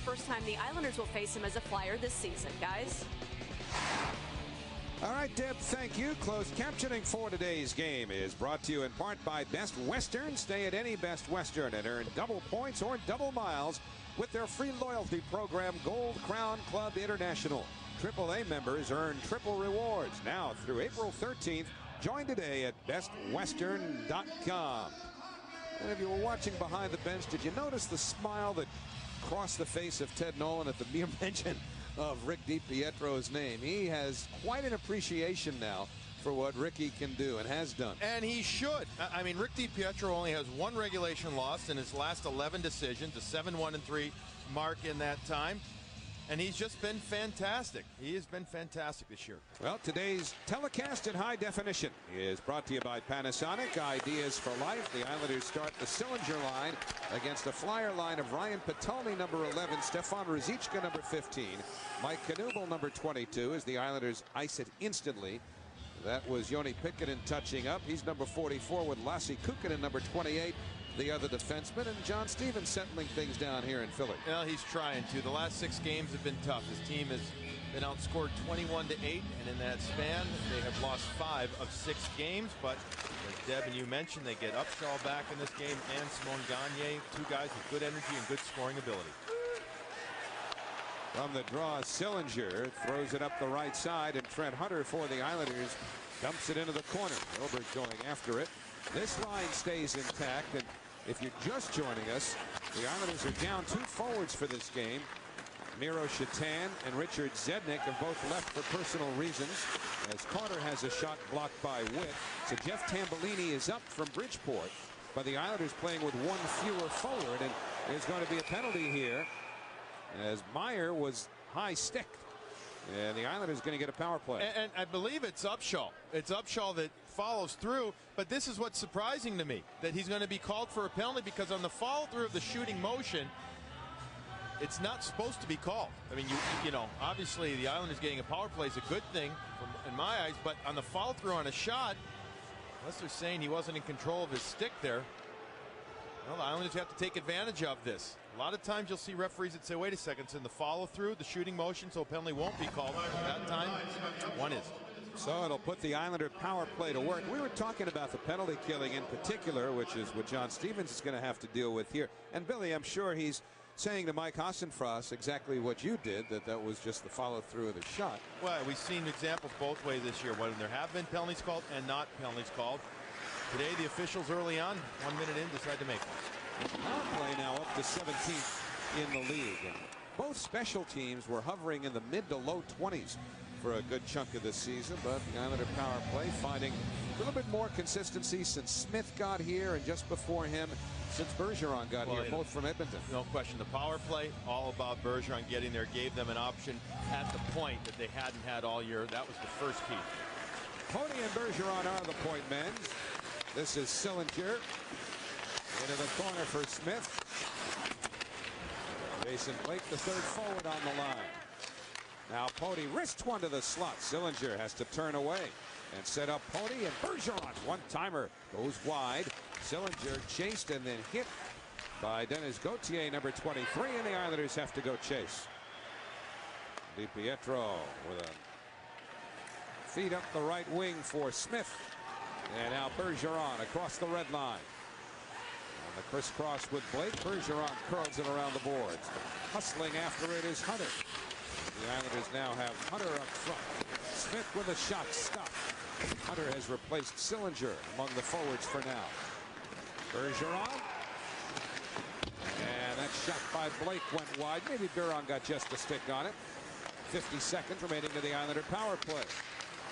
first time the Islanders will face him as a Flyer this season. Guys? All right, Deb, thank you. Closed captioning for today's game is brought to you in part by Best Western. Stay at any Best Western and earn double points or double miles with their free loyalty program, Gold Crown Club International. AAA members earn triple rewards now through April 13th. Join today at bestwestern.com. And if you were watching behind the bench, did you notice the smile that crossed the face of Ted Nolan at the mere mention of Rick DiPietro's name? He has quite an appreciation now for what Ricky can do and has done. And he should. I mean, Rick DiPietro only has one regulation loss in his last 11 decisions, a 7-1-3 mark in that time. And he's just been fantastic. He has been fantastic this year. Well, today's telecast in high definition is brought to you by Panasonic. Ideas for life. The Islanders start the Sillinger line against the Flyer line of Ryan Patulny, number 11, Stefan Ruzicka, number 15, Mike Knuble, number 22, as the Islanders ice it instantly. That was Joni Pikkanen touching up. He's number 44 with Lassi Kukkonen, number 28. The other defenseman, and John Stevens settling things down here in Philly. Well, he's trying to. The last 6 games have been tough. His team has been outscored 21-8, and in that span, they have lost 5 of 6 games. But as Deb and you mentioned, they get Upshaw back in this game, and Simon Gagne, 2 guys with good energy and good scoring ability. From the draw, Sillinger throws it up the right side, and Trent Hunter for the Islanders dumps it into the corner. Gilbert going after it. This line stays intact, and if you're just joining us, the Islanders are down 2 forwards for this game. Miro Shatan and Richard Zednik have both left for personal reasons, as Carter has a shot blocked by Witt. So Jeff Tambellini is up from Bridgeport, but the Islanders playing with 1 fewer forward, and there's going to be a penalty here, as Meyer was high-sticked. And the Islanders going to get a power play. And I believe it's Upshaw. It's Upshaw that follows through. But this is what's surprising to me, that he's going to be called for a penalty, because on the follow-through of the shooting motion, it's not supposed to be called. I mean, you know, obviously the Islanders getting a power play is a good thing in my eyes. But on the follow-through on a shot, unless they're saying he wasn't in control of his stick there, well, the Islanders have to take advantage of this. A lot of times you'll see referees that say, wait a second, it's in the follow-through, the shooting motion, so a penalty won't be called. That time, one is. So it'll put the Islander power play to work. We were talking about the penalty killing in particular, which is what John Stevens is going to have to deal with here. And Billy, I'm sure he's saying to Mike Hassenfrost exactly what you did, that was just the follow-through of the shot. Well, we've seen examples both ways this year, when there have been penalties called and not penalties called. Today, the officials early on, 1 minute in, decide to make one. Power play now up to 17th in the league. And both special teams were hovering in the mid to low 20s for a good chunk of this season, but the Islander power play finding a little bit more consistency since Smith got here, and just before him since Bergeron got here, both from Edmonton. No question, the power play all about Bergeron getting there, gave them an option at the point that they hadn't had all year. That was the first key. Pony and Bergeron are the point men. This is Sillinger into the corner for Smith. Jason Blake, the 3rd forward on the line. Now Pony wrists one to the slot. Sillinger has to turn away and set up Pony, and Bergeron, one-timer, goes wide. Sillinger chased and then hit by Dennis Gauthier, number 23, and the Islanders have to go chase. DiPietro with a feed up the right wing for Smith. And now Bergeron across the red line. On the crisscross with Blake, Bergeron curls it around the boards. Hustling after it is Hunter. The Islanders now have Hunter up front. Smith with a shot stopped. Hunter has replaced Sillinger among the forwards for now. Bergeron. And that shot by Blake went wide. Maybe Bergeron got just a stick on it. 50 seconds remaining to the Islander power play.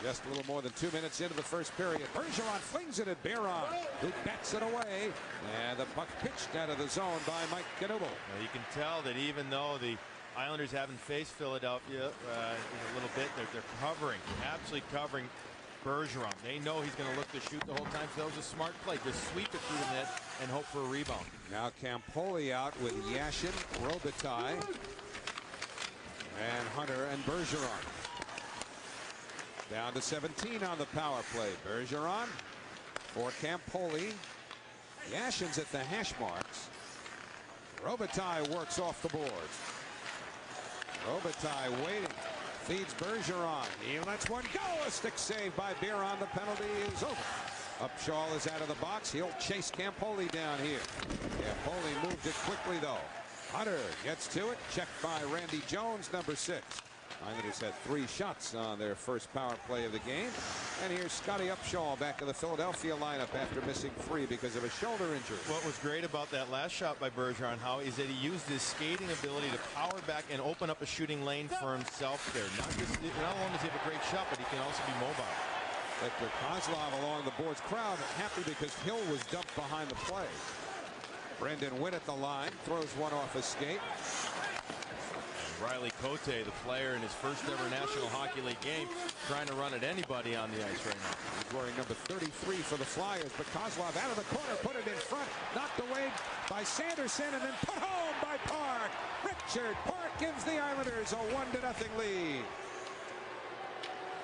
Just a little more than 2 minutes into the first period. Bergeron flings it at Bergeron, who bats it away. And the puck pitched out of the zone by Mike Knuble. Now you can tell that even though the Islanders haven't faced Philadelphia in a little bit, they're covering, absolutely covering Bergeron. They know he's going to look to shoot the whole time, so that was a smart play. Just sweep it through the net and hope for a rebound. Now Campoli out with Yashin, Robitaille, and Hunter and Bergeron. Down to 17 on the power play. Bergeron for Campoli. Yashin's at the hash marks. Robitaille works off the boards. Robitaille waiting. Feeds Bergeron. He lets one go. A stick save by Biron. The penalty is over. Upshaw is out of the box. He'll chase Campoli down here. Campoli moved it quickly, though. Hunter gets to it. Checked by Randy Jones, number 6. Islanders had 3 shots on their first power play of the game. And here's Scotty Upshaw back in the Philadelphia lineup after missing 3 because of a shoulder injury. What was great about that last shot by Bergeron, Howie, is that he used his skating ability to power back and open up a shooting lane for himself there. Not only does he have a great shot, but he can also be mobile. Victor Kozlov along the boards. Crowd happy because Hill was dumped behind the play. Brendan Witt at the line, throws one off his skate. Riley Cote, the player in his first ever National Hockey League game, trying to run at anybody on the ice right now. He's wearing number 33 for the Flyers, but Kozlov out of the corner, put it in front, knocked away by Sanderson, and then put home by Park. Richard Park gives the Islanders a 1-0 lead.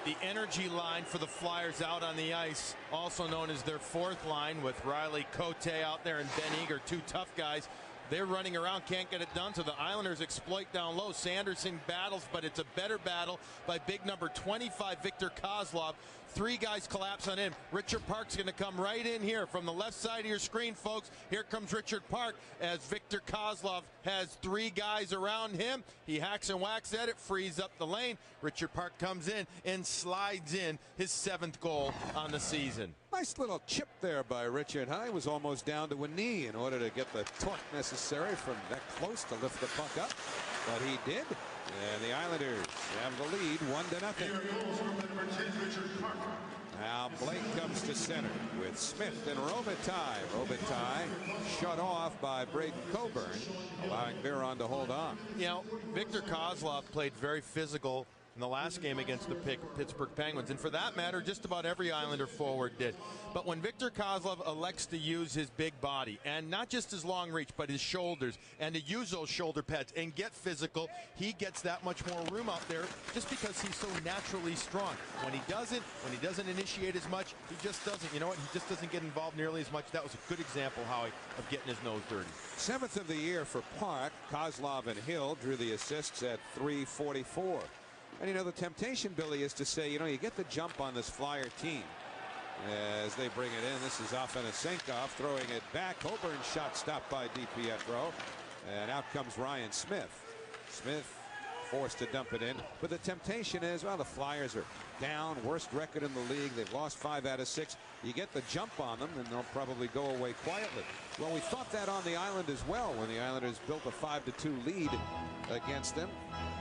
The energy line for the Flyers out on the ice, also known as their 4th line, with Riley Cote out there and Ben Eager, 2 tough guys. They're running around, can't get it done, so the Islanders exploit down low. Sanderson battles, but it's a better battle by big number 25, Victor Kozlov. 3 guys collapse on him. Richard Park's going to come right in here from the left side of your screen, folks. Here comes Richard Park as Victor Kozlov has 3 guys around him. He hacks and whacks at it, frees up the lane. Richard Park comes in and slides in his 7th goal on the season. Nice little chip there by Richard. He was almost down to a knee in order to get the torque necessary from that close to lift the puck up. But he did. And the Islanders have the lead 1-0. Now Blake comes to center with Smith and Robitaille. Robitaille shut off by Braden Coburn, allowing Biron to hold on. You know, Victor Kozlov played very physical in the last game against the Pittsburgh Penguins, and for that matter, just about every Islander forward did. But when Victor Kozlov elects to use his big body, and not just his long reach, but his shoulders, and to use those shoulder pads and get physical, he gets that much more room out there just because he's so naturally strong. When he doesn't initiate as much, he just doesn't. You know what? He just doesn't get involved nearly as much. That was a good example, Howie, of getting his nose dirty. 7th of the year for Park. Kozlov and Hill drew the assists at .344. And you know, the temptation, Billy, is to say, you know, you get the jump on this Flyer team as they bring it in. This is Afanasenkov throwing it back. Coburn's shot stopped by DiPietro, and out comes Ryan Smith. Smith forced to dump it in, but the temptation is, well, the Flyers are down, worst record in the league. They've lost 5 out of 6. You get the jump on them, and they'll probably go away quietly. Well, we thought that on the Island as well when the Islanders built a 5-2 lead against them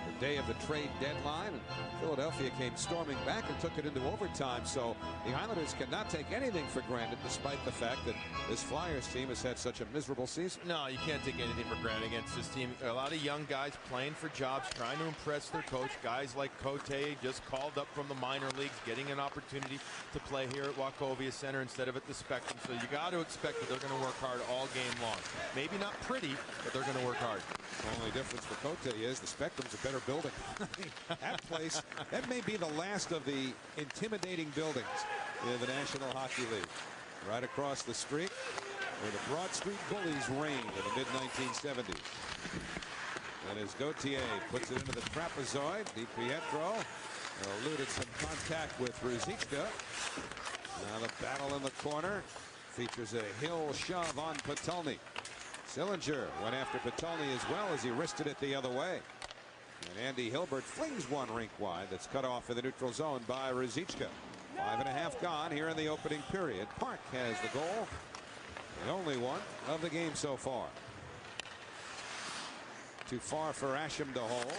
the day of the trade deadline, and Philadelphia came storming back and took it into overtime. So the Islanders cannot take anything for granted, despite the fact that this Flyers team has had such a miserable season. No, you can't take anything for granted against this team. A lot of young guys playing for jobs, trying to impress their coach. Guys like Cote, just called up from the minor leagues, getting an opportunity to play here at Wachovia Center instead of at the Spectrum. So you got to expect that they're going to work hard all game long. Maybe not pretty, but they're going to work hard. The only difference for Cote is the Spectrum's a better building. That place, that may be the last of the intimidating buildings in the National Hockey League. Right across the street where the Broad Street Bullies reigned in the mid-1970s. And as Gauthier puts it into the trapezoid, DiPietro eluded some contact with Ruzicka. Now the battle in the corner features a Hill shove on Potulny. Sillinger went after Potulny as well as he wristed it the other way. And Andy Hilbert flings one rink wide that's cut off in the neutral zone by Ruzicka. 5.5 gone here in the opening period. Park has the goal, the only one of the game so far. Too far for Asham to hold.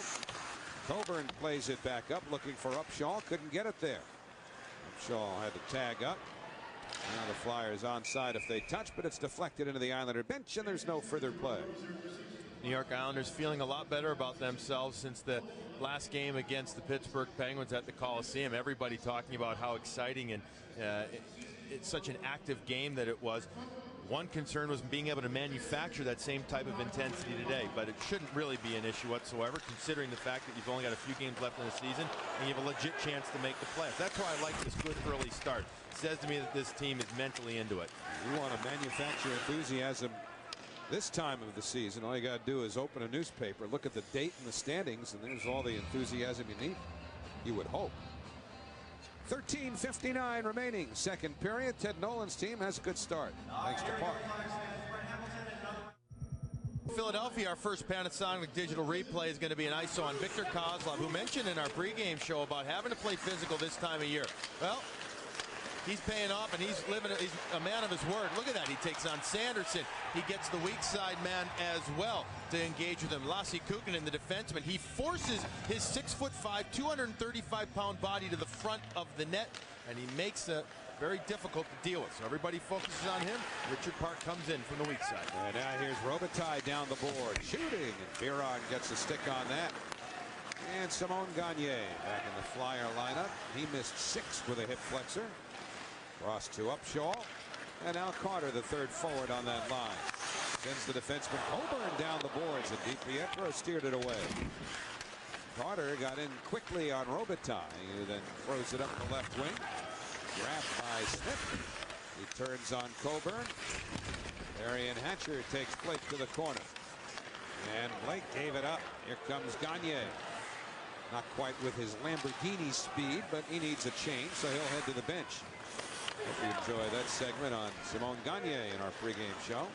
Coburn plays it back up, looking for Upshaw, couldn't get it there. Upshaw had to tag up. Now the Flyers onside if they touch, but it's deflected into the Islander bench, and there's no further play. New York Islanders feeling a lot better about themselves since the last game against the Pittsburgh Penguins at the Coliseum. Everybody talking about how exciting and it's such an active game that it was. One concern was being able to manufacture that same type of intensity today, but it shouldn't really be an issue whatsoever, considering the fact that you've only got a few games left in the season and you have a legit chance to make the playoffs. That's why I like this good early start. It says to me that this team is mentally into it. You want to manufacture enthusiasm This time of the season, all you got to do is open a newspaper, look at the date and the standings, and there's all the enthusiasm you need. You would hope. 13:59 remaining, second period. Ted Nolan's team has a good start, thanks to Park. Philadelphia, our first Panasonic digital replay is going to be an ISO on Victor Kozlov, who mentioned in our pregame show about having to play physical this time of year. Well, he's paying off, and he's a man of his word. Look at that. He takes on Sanderson. He gets the weak side man as well to engage with him. Lassi Kukkonen, the defenseman, he forces his 6'5", 235-pound body to the front of the net, and he makes it very difficult to deal with. So everybody focuses on him. Richard Park comes in from the weak side. And now here's Robitaille down the board, shooting, and Biron gets a stick on that. And Simon Gagne back in the Flyer lineup. He missed 6 with a hip flexor. Cross to Upshaw, and now Carter, the third forward on that line, sends the defenseman Coburn down the boards, and DiPietro steered it away. Carter got in quickly on Robitaille, who then throws it up the left wing. Grabbed by Smith. He turns on Coburn. Darian Hatcher takes Blake to the corner, and Blake gave it up. Here comes Gagne. Not quite with his Lamborghini speed, but he needs a change, so he'll head to the bench. Hope you enjoy that segment on Simon Gagne in our pregame show.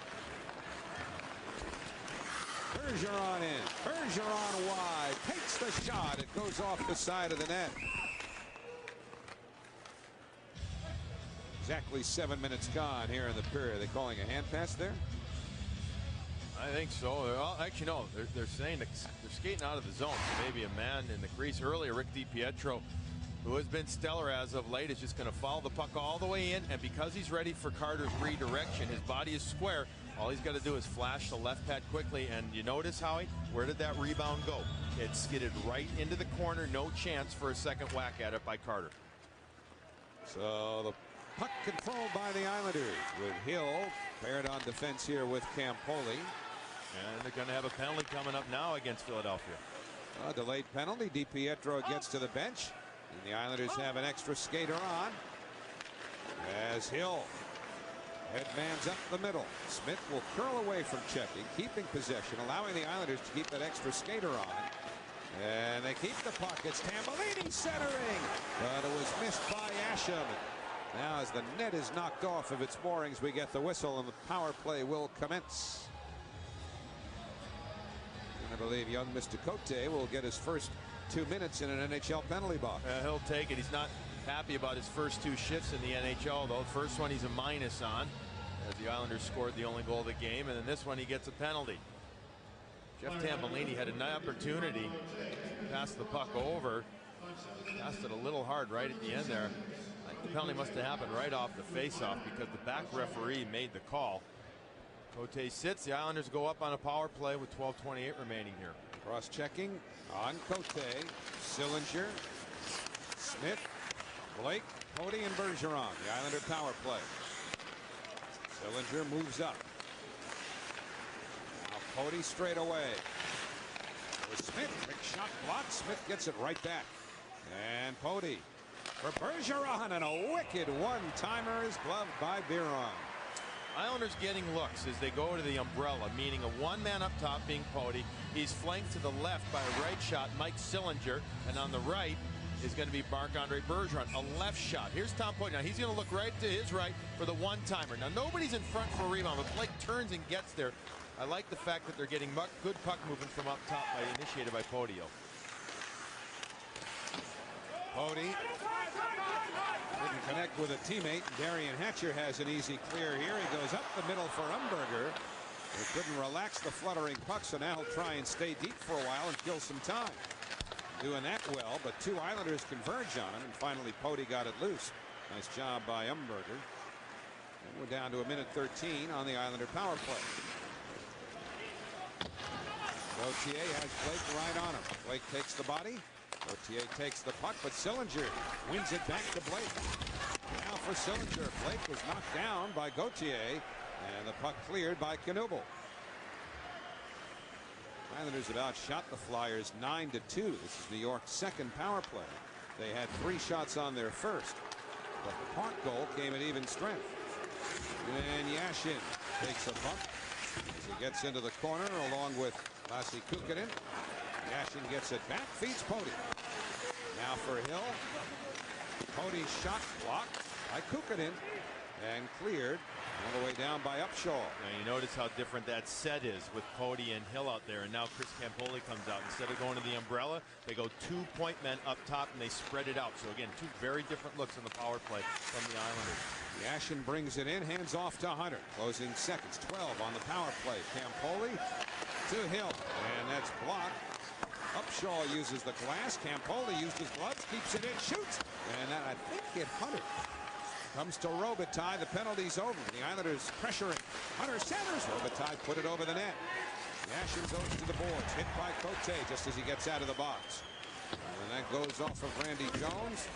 Bergeron in. Bergeron wide. Takes the shot. It goes off the side of the net. Exactly 7 minutes gone here in the period. Are they calling a hand pass there? I think so. Well, actually, no. They're saying they're skating out of the zone. So maybe a man in the crease earlier, Rick DiPietro, who has been stellar as of late, is just going to follow the puck all the way in, and because he's ready for Carter's redirection, his body is square. All he's got to do is flash the left pad quickly, and you notice, Howie, where did that rebound go? It skidded right into the corner. No chance for a second whack at it by Carter. So the puck controlled by the Islanders, with Hill paired on defense here with Campoli. And they're going to have a penalty coming up now against Philadelphia. A delayed penalty. DiPietro gets to the bench. And the Islanders have an extra skater on as Hill headmans up the middle. Smith will curl away from checking, keeping possession, allowing the Islanders to keep that extra skater on. And they keep the puck. It's Tambellini centering, but it was missed by Asham. Now as the net is knocked off of its moorings, we get the whistle and the power play will commence. And I believe young Mr. Cote will get his first 2 minutes in an NHL penalty box. He'll take it. He's not happy about his first 2 shifts in the NHL, though. The first one he's a minus on, as the Islanders scored the only goal of the game, and then this one he gets a penalty. Jeff Tambellini had an opportunity to pass the puck over. Passed it a little hard right at the end there. I think the penalty must have happened right off the face-off because the back referee made the call. Cote sits. The Islanders go up on a power play with 12:28 remaining here. Cross-checking on Cote, Sillinger, Smith, Blake, Cody, and Bergeron. The Islander power play. Sillinger moves up. Now Cody straight away. With Smith, big shot blocked. Smith gets it right back. And Pody for Bergeron, and a wicked one-timer is gloved by Biron. Islanders getting looks as they go to the umbrella, meaning a one-man up top being Pody. He's flanked to the left by a right shot, Mike Sillinger, and on the right is going to be Marc-Andre Bergeron, a left shot. Here's Tom Pody. Now he's going to look right to his right for the one-timer. Now nobody's in front for a rebound, but Blake turns and gets there. I like the fact that they're getting good puck movement from up top, initiated by Podio. Pody didn't connect with a teammate. Darian Hatcher has an easy clear here. He goes up the middle for Umberger. He couldn't relax the fluttering puck, so now he'll try and stay deep for a while and kill some time. Doing that well, but 2 Islanders converge on him, and finally Pody got it loose. Nice job by Umberger. And we're down to 1:13 on the Islander power play. Gauthier has Blake right on him. Blake takes the body. Gauthier takes the puck, but Sillinger wins it back to Blake. Now for Sillinger. Blake was knocked down by Gauthier, and the puck cleared by Knuble. Islanders have outshot the Flyers 9-2. This is New York's second power play. They had 3 shots on their first, but the Park goal came at even strength. And Yashin takes a bump. As he gets into the corner along with Lassi Kukkonen. Yashin gets it back, feeds Poti. Now for Hill. Poti's shot blocked by Kukkonen and cleared all the way down by Upshaw. Now you notice how different that set is with Poti and Hill out there, and now Chris Campoli comes out. Instead of going to the umbrella, they go 2 point men up top and they spread it out. So again, 2 very different looks on the power play from the Islanders. Yashin brings it in, hands off to Hunter. Closing seconds, 12 on the power play. Campoli to Hill, and that's blocked. Upshaw uses the glass. Campoli used his gloves, keeps it in, shoots, and that I think hit Hunter. Comes to Robitaille. The penalty's over. The Islanders pressuring. Hunter centers. Robitaille put it over the net. Yashin goes to the boards. Hit by Cote just as he gets out of the box. And that goes off of Randy Jones.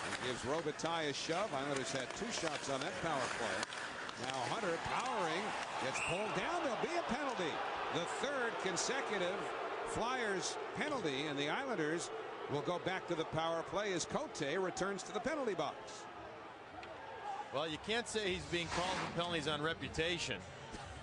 And gives Robitaille a shove. Islanders had 2 shots on that power play. Now Hunter powering. Gets pulled down. There'll be a penalty. The 3rd consecutive Flyers penalty. And the Islanders will go back to the power play as Cote returns to the penalty box. Well, you can't say he's being called for penalties on reputation,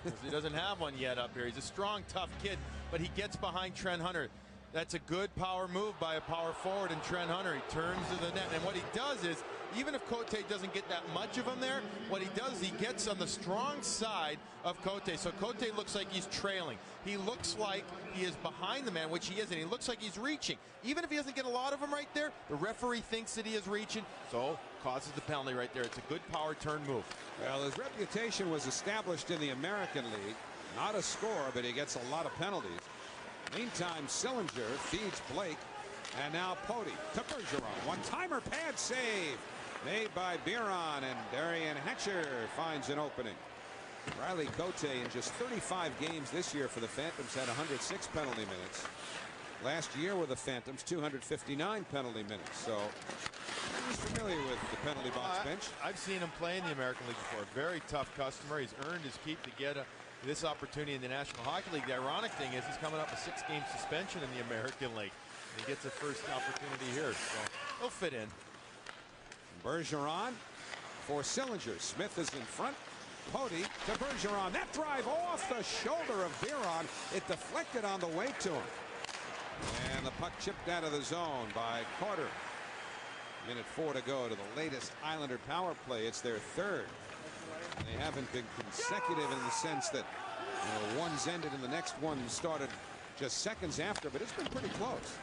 because he doesn't have one yet up here. He's a strong, tough kid, but he gets behind Trent Hunter. That's a good power move by a power forward in Trent Hunter. He turns to the net, and what he does is, even if Cote doesn't get that much of him there, what he does is he gets on the strong side of Cote. So Cote looks like he's trailing. He looks like he is behind the man, which he is, and he looks like he's reaching. Even if he doesn't get a lot of them right there, the referee thinks that he is reaching, so causes the penalty right there. It's a good power turn move. Well, his reputation was established in the American League. Not a scorer, but he gets a lot of penalties. Meantime, Sillinger feeds Blake, and now Poti to Bergeron. One-timer pad save made by Biron, and Darian Hatcher finds an opening. Riley Cote in just 35 games this year for the Phantoms had 106 penalty minutes. Last year with the Phantoms, 259 penalty minutes. So he's familiar with the penalty box bench. I've seen him play in the American League before. Very tough customer. He's earned his keep to get this opportunity in the National Hockey League. The ironic thing is he's coming up a 6-game suspension in the American League. And he gets a first opportunity here, so he'll fit in. Bergeron for Sillinger. Smith is in front. Poti to Bergeron. That drive off the shoulder of Biron. It deflected on the way to him. And the puck chipped out of the zone by Carter. Minute 4 to go to the latest Islander power play. It's their 3rd. They haven't been consecutive in the sense that one's ended and the next one started just seconds after, but it's been pretty close.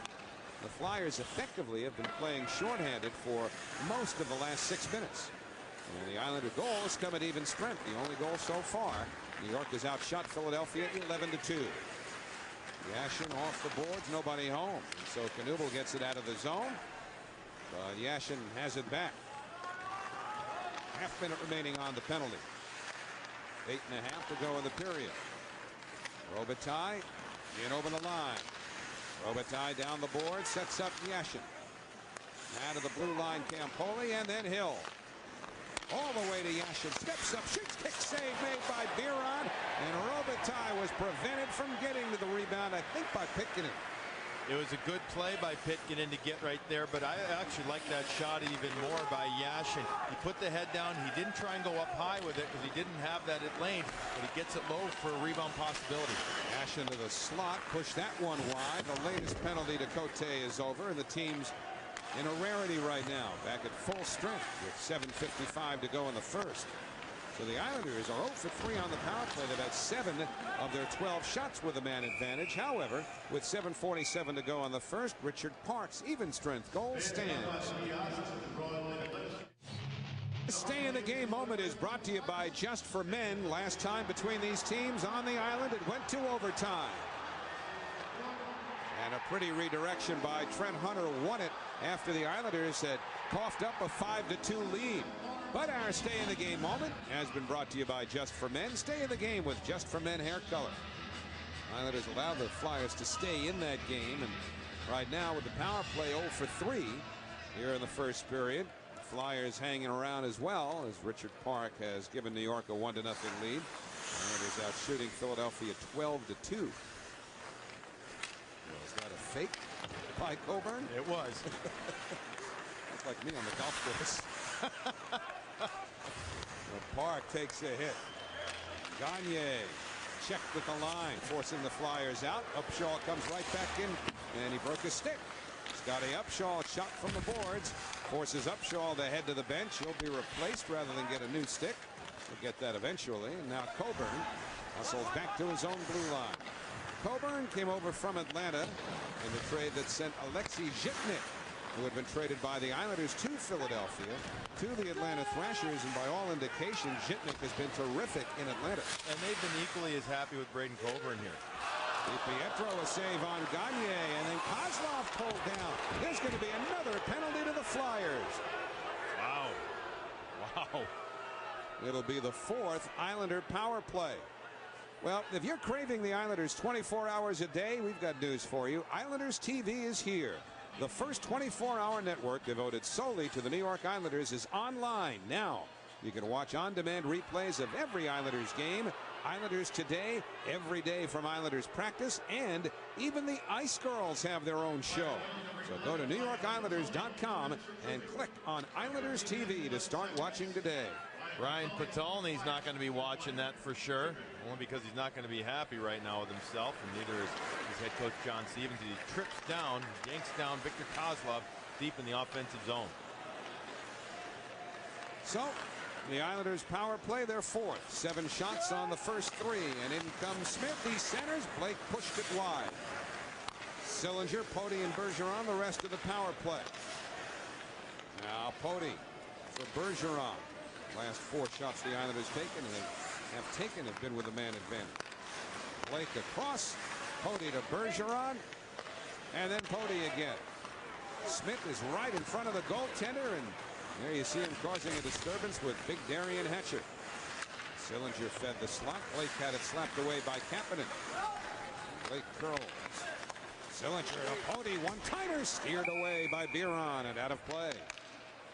The Flyers effectively have been playing shorthanded for most of the last 6 minutes. And the Islander goals come at even strength. The only goal so far. New York has outshot Philadelphia 11-2. Yashin off the boards, nobody home. And so Knuble gets it out of the zone. But Yashin has it back. Half-minute remaining on the penalty. 8.5 to go in the period. Robitaille in over the line. Robitaille down the board, sets up Yashin. Out of the blue line, Campoli, and then Hill. All the way to Yashin. Steps up, shoots, kick save made by Biron. And Robitaille was prevented from getting to the rebound, I think, by Pitkin. It was a good play by Pitkin to get right there, but I actually like that shot even more by Yashin. He put the head down. He didn't try and go up high with it because he didn't have that at lane, but he gets it low for a rebound possibility. Yashin to the slot, push that one wide. The latest penalty to Cote is over, and the team's in a rarity right now, back at full strength with 7:55 to go in the first. So the Islanders are 0 for 3 on the power play. They've had 7 of their 12 shots with a man advantage. However, with 7:47 to go on the first, Richard Park's even strength goal stands. The stay in the game moment is brought to you by Just for Men. Last time between these teams on the island, it went to overtime. And a pretty redirection by Trent Hunter won it after the Islanders had coughed up a 5-2 lead. But our stay in the game moment has been brought to you by Just for Men. Stay in the game with Just for Men hair color. Islanders allowed the Flyers to stay in that game, and right now with the power play 0 for 3 here in the first period. Flyers hanging around as well as Richard Park has given New York a 1-0 lead. Islanders out shooting Philadelphia 12-2. Was that a fake by Coburn? It was. That's like me on the golf course. Park takes a hit. Gagne checked with the line, forcing the Flyers out. Upshaw comes right back in, and he broke his stick. Scotty Upshaw shot from the boards, forces Upshaw to head to the bench. He'll be replaced rather than get a new stick. We'll get that eventually. And now Coburn hustles back to his own blue line. Coburn came over from Atlanta in the trade that sent Alexei Zhitnik, who had been traded by the Islanders to Philadelphia, to the Atlanta Thrashers, and by all indications, Zhitnik has been terrific in Atlanta. And they've been equally as happy with Braden Coburn here. Pietro a save on Gagne, and then Kozlov pulled down. There's going to be another penalty to the Flyers. Wow. Wow. It'll be the 4th Islander power play. Well, if you're craving the Islanders 24 hours a day, we've got news for you. Islanders TV is here. The first 24-hour network devoted solely to the New York Islanders is online now. You can watch on-demand replays of every Islanders game, Islanders Today, every day from Islanders practice, and even the Ice Girls have their own show. So go to NewYorkIslanders.com and click on Islanders TV to start watching today. Ryan Patolny's not going to be watching that for sure, only because he's not going to be happy right now with himself, and neither is his head coach John Stevens. He trips down, yanks down Victor Kozlov deep in the offensive zone. So the Islanders power play their 4th. 7 shots on the first 3, and in comes Smith. He centers. Blake pushed it wide. Sillinger, Poti, and Bergeron the rest of the power play. Now Poti for Bergeron. Last 4 shots the Islanders have been with a man advantage. Blake across, Poti to Bergeron, and then Poti again. Smith is right in front of the goaltender, and there you see him causing a disturbance with big Darian Hatcher. Sillinger fed the slot. Blake had it slapped away by Kapanen. Blake curls. Sillinger to Poti, one-timer steered away by Biron and out of play.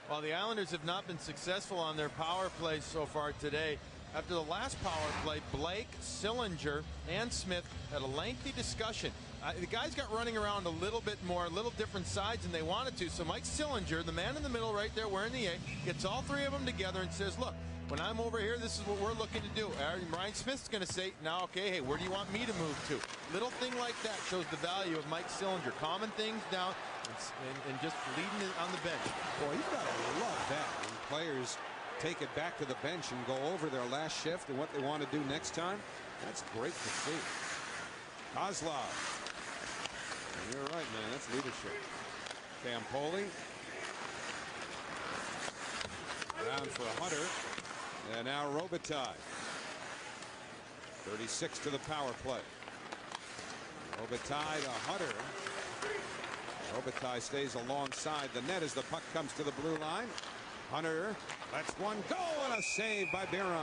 Well, the Islanders have not been successful on their power play so far today. After the last power play, Blake, Sillinger, and Smith had a lengthy discussion. The guys got running around a little bit more, a little different sides than they wanted to. So Mike Sillinger, the man in the middle right there wearing the A, gets all 3 of them together and says, look, when I'm over here, this is what we're looking to do. Ryan Smith's going to say, now, okay, hey, where do you want me to move to? Little thing like that shows the value of Mike Sillinger. Calming things down and just leading it on the bench. Boy, you've got to love that when players take it back to the bench and go over their last shift and what they want to do next time. That's great to see. Kozlov. You're right, man. That's leadership. Campoli. Down for Hunter. And now Robitaille. 36 to the power play. Robitaille to Hunter. Robitaille stays alongside the net as the puck comes to the blue line. Hunter lets one go, and a save by Biron.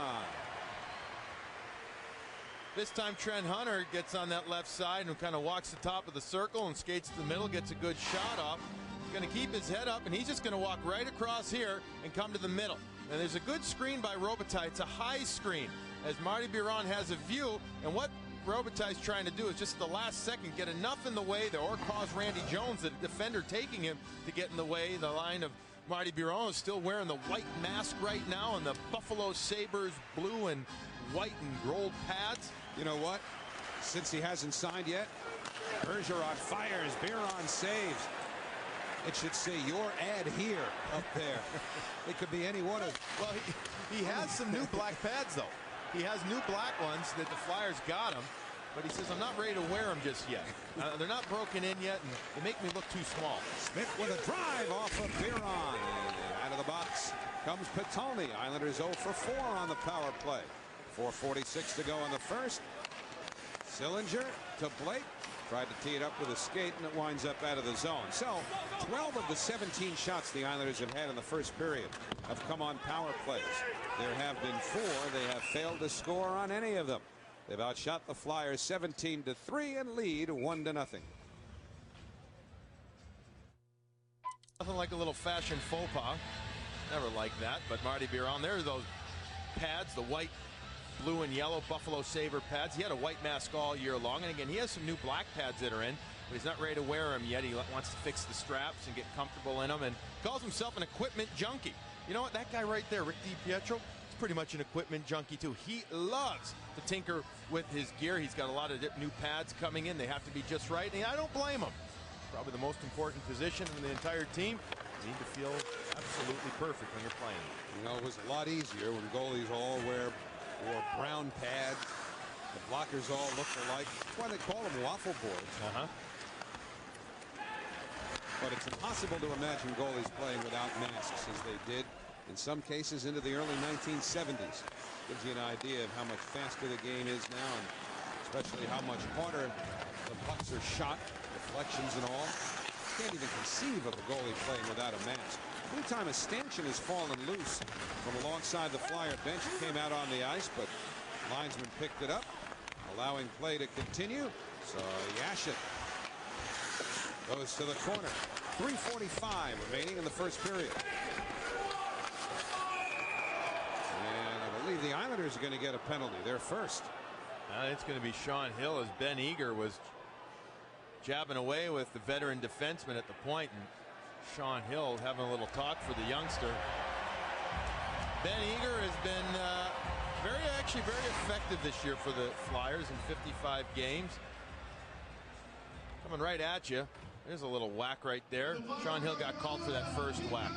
This time Trent Hunter gets on that left side and kind of walks the top of the circle and skates to the middle, gets a good shot off. He's going to keep his head up, and he's just going to walk right across here and come to the middle. And there's a good screen by Robitaille. It's a high screen as Marty Biron has a view, and what Robitaille's trying to do is just at the last second get enough in the way there or cause Randy Jones, the defender taking him, to get in the way. The line of Marty Biron is still wearing the white mask right now and the Buffalo Sabres blue and white and gold pads. You know what? Since he hasn't signed yet, Bergeron fires, Biron saves. It should say your ad here up there. It could be any one of. Well, he has some new black pads though. He has new black ones that the Flyers got him, but he says I'm not ready to wear them just yet. They're not broken in yet, and they make me look too small. Smith with a drive off of Biron, and out of the box comes Patolny. Islanders 0 for 4 on the power play. 4:46 to go in the first. Sillinger to Blake. Tried to tee it up with a skate, and it winds up out of the zone. So 12 of the 17 shots the Islanders have had in the first period have come on power plays. There have been 4. They have failed to score on any of them. They've outshot the Flyers 17-3 and lead 1-0. Nothing like a little fashion faux pas. Never like that, but Marty Biron, there are those pads, the white, blue and yellow Buffalo Sabre pads. He had a white mask all year long, and again, he has some new black pads that are in, but he's not ready to wear them yet. He wants to fix the straps and get comfortable in them, and calls himself an equipment junkie. You know what? That guy right there, Rick DiPietro, is pretty much an equipment junkie too. He loves to tinker with his gear. He's got a lot of new pads coming in. They have to be just right, and I don't blame him. Probably the most important position in the entire team. You need to feel absolutely perfect when you're playing. You know, it was a lot easier when goalies all wore brown pads. The blockers all look alike. That's why they call them waffle boards. But it's impossible to imagine goalies playing without masks as they did in some cases into the early 1970s. Gives you an idea of how much faster the game is now, and especially how much harder the pucks are shot, deflections and all. Can't even conceive of a goalie playing without a mask. Anytime a stanchion has fallen loose from alongside the Flyer bench, it came out on the ice, but linesman picked it up, allowing play to continue. So Yashin goes to the corner. 3:45 remaining in the first period. And I believe the Islanders are going to get a penalty. They're first. It's going to be Sean Hill as Ben Eager was jabbing away with the veteran defenseman at the point, and Sean Hill having a little talk for the youngster. Ben Eager has been actually very effective this year for the Flyers in 55 games. Coming right at you. There's a little whack right there. Sean Hill got called for that first whack.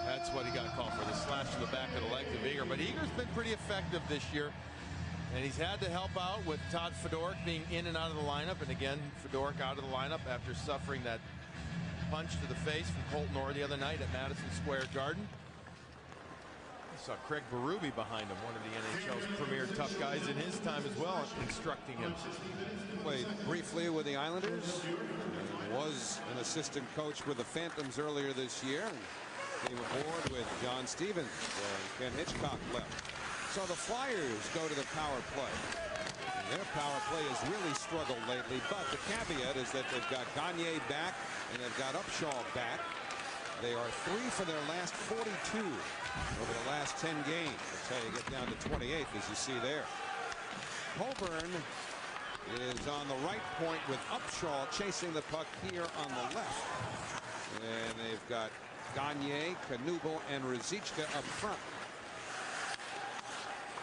That's what he got called for, the slash to the back of the legs of Eager. But Eager's been pretty effective this year. And he's had to help out with Todd Fedoruk being in and out of the lineup. And again, Fedoruk out of the lineup after suffering that punch to the face from Colton Orr the other night at Madison Square Garden. I saw Craig Berube behind him, one of the NHL's premier tough guys in his time as well, instructing him. Played briefly with the Islanders. Was an assistant coach with the Phantoms earlier this year. Came aboard with John Stevens when Ken Hitchcock left. So the Flyers go to the power play. And their power play has really struggled lately, but the caveat is that they've got Gagne back and they've got Upshaw back. They are 3 for their last 42 over the last 10 games. That's how you get down to 28th, as you see there. Coburn is on the right point with Upshaw chasing the puck here on the left. And they've got Gagne, Knuble, and Ruzicka up front.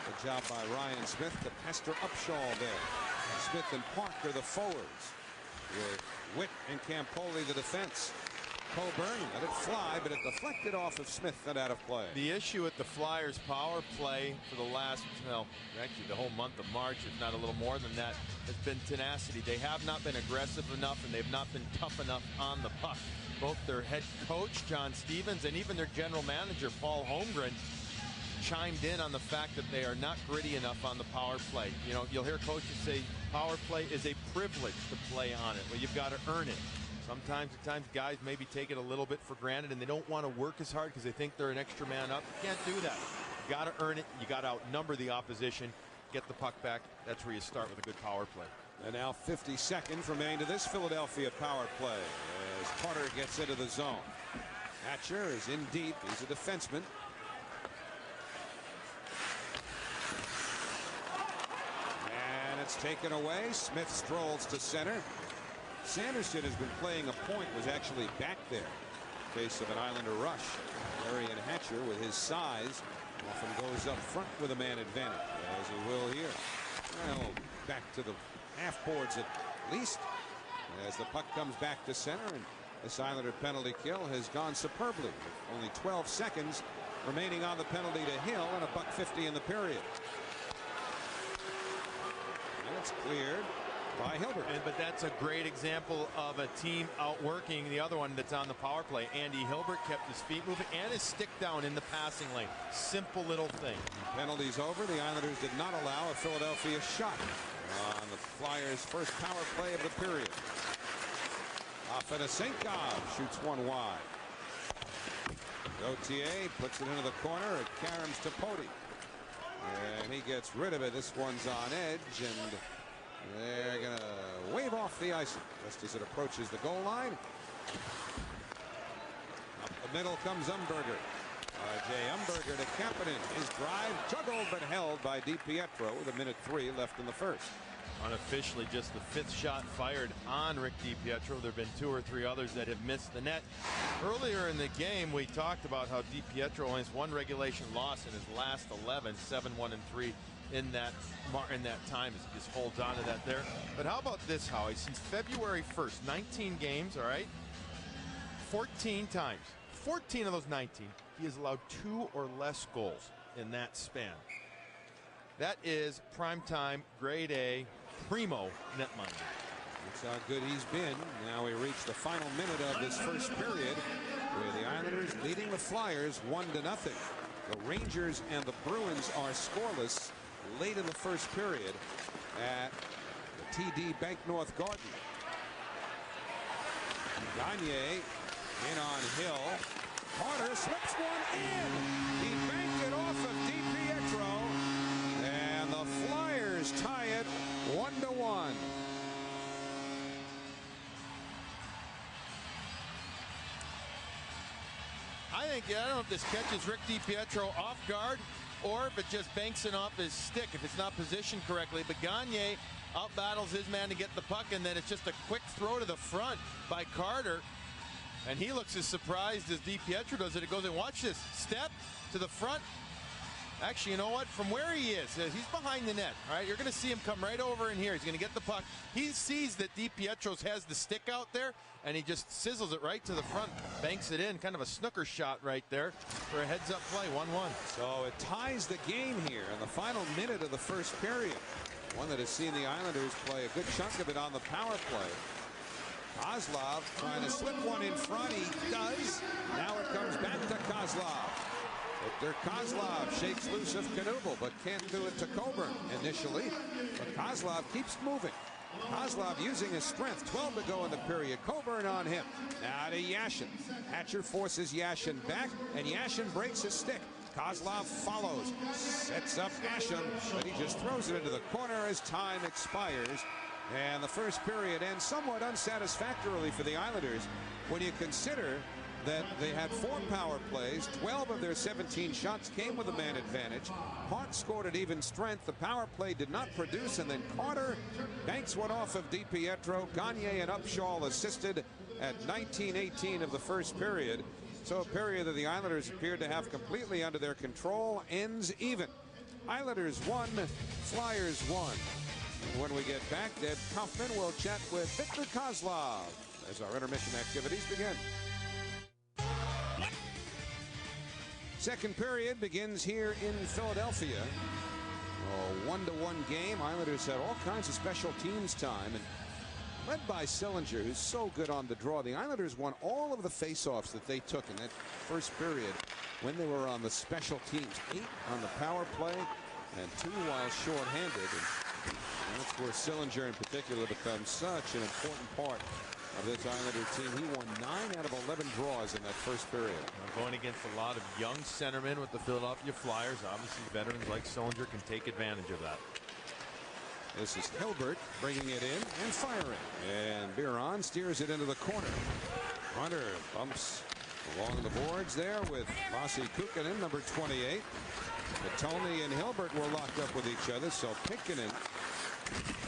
Good job by Ryan Smith to pester Upshaw there. Smith and Park are the forwards, with Witt and Campoli the defense. Coburn let it fly, but it deflected off of Smith and out of play. The issue with the Flyers power play for the last, well, actually the whole month of March, if not a little more than that, has been tenacity. They have not been aggressive enough, and they've not been tough enough on the puck. Both their head coach, John Stevens, and even their general manager, Paul Holmgren, chimed in on the fact that they are not gritty enough on the power play. You know, you'll hear coaches say power play is a privilege to play on it. Well, you've got to earn it. Sometimes at times guys maybe take it a little bit for granted and they don't want to work as hard because they think they're an extra man up. You can't do that. You got to earn it. You got to outnumber the opposition, get the puck back. That's where you start with a good power play. And now 50 seconds remain to this Philadelphia power play as Carter gets into the zone. Hatcher is in deep. He's a defenseman. And it's taken away. Smith strolls to center. Sanderson has been playing a point, was actually back there in case of an Islander rush. Arian Hatcher, with his size, often goes up front with a man advantage, as he will here. Well, back to the half boards at least, as the puck comes back to center, and this Islander penalty kill has gone superbly with only 12 seconds remaining on the penalty to Hill and $1:50 in the period. And it's cleared by Hilbert. But that's a great example of a team outworking the other one that's on the power play. Andy Hilbert kept his feet moving and his stick down in the passing lane. Simple little thing. Penalties over. The Islanders did not allow a Philadelphia shot on the Flyers' first power play of the period. Off at a St. Gob shoots one wide. Gauthier puts it into the corner. It caroms to Poti. And he gets rid of it. This one's on edge, and they're going to wave off the icing just as it approaches the goal line. Up the middle comes Umberger. Jay Umberger to Kapanen. His drive juggled but held by DiPietro with 1:03 left in the first. Unofficially, just the 5th shot fired on Rick DiPietro. There have been 2 or 3 others that have missed the net. Earlier in the game, we talked about how DiPietro only has 1 regulation loss in his last 11, 7-1-3 in that time, as he just holds on to that there. But how about this, Howie? Since February 1st, 19 games, all right? 14 times. 14 of those 19, he has allowed 2 or less goals in that span. That is primetime, grade A, primo netminder. That's how good he's been. Now we reach the final minute of this first period, where the Islanders leading the Flyers 1-0. The Rangers and the Bruins are scoreless late in the first period at the TD Bank North Garden. Gagne in on Hill. Carter slips one in. He banked it off of DiPietro, and the Flyers tie it 1-1. I don't know if this catches Rick DiPietro off guard or if it just banks it off his stick if it's not positioned correctly. But Gagne out battles his man to get the puck, and then it's just a quick throw to the front by Carter. And he looks as surprised as DiPietro does it. It goes in, watch this, step to the front. Actually, you know what? From where he is, he's behind the net. All right, you're going to see him come right over in here. He's going to get the puck. He sees that DiPietro's has the stick out there, and he just sizzles it right to the front, banks it in. Kind of a snooker shot right there for a heads-up play, 1-1. So it ties the game here in the final minute of the first period. One that has seen the Islanders play a good chunk of it on the power play. Kozlov trying to slip one in front. He does. Now it comes back to Kozlov. Victor Kozlov shakes loose of Knuble, but can't do it to Coburn initially. But Kozlov keeps moving. Kozlov using his strength. 12 to go in the period. Coburn on him. Now to Yashin. Hatcher forces Yashin back, and Yashin breaks his stick. Kozlov follows. Sets up Asham, but he just throws it into the corner as time expires. And the first period ends somewhat unsatisfactorily for the Islanders when you consider that they had 4 power plays. 12 of their 17 shots came with a man advantage. Hart scored at even strength. The power play did not produce, and then Carter banks one off of DiPietro. Gagne and Upshaw assisted at 19:18 of the first period. So a period that the Islanders appeared to have completely under their control ends even. Islanders 1, Flyers 1. When we get back, Deb Kaufman will chat with Victor Kozlov as our intermission activities begin. Second period begins here in Philadelphia. A 1-1 game. Islanders had all kinds of special teams time, and led by Sillinger, who's so good on the draw. The Islanders won all of the face-offs that they took in that first period when they were on the special teams. 8 on the power play and 2 while shorthanded. And that's where Sillinger in particular becomes such an important part of this Islander team. He won 9 out of 11 draws in that first period. Going against a lot of young centermen with the Philadelphia Flyers. Obviously, veterans like Sillinger can take advantage of that. This is Hilbert bringing it in and firing. And Biron steers it into the corner. Hunter bumps along the boards there with Vasi Kukkonen, number 28. Patoni and Hilbert were locked up with each other, so Pinkinen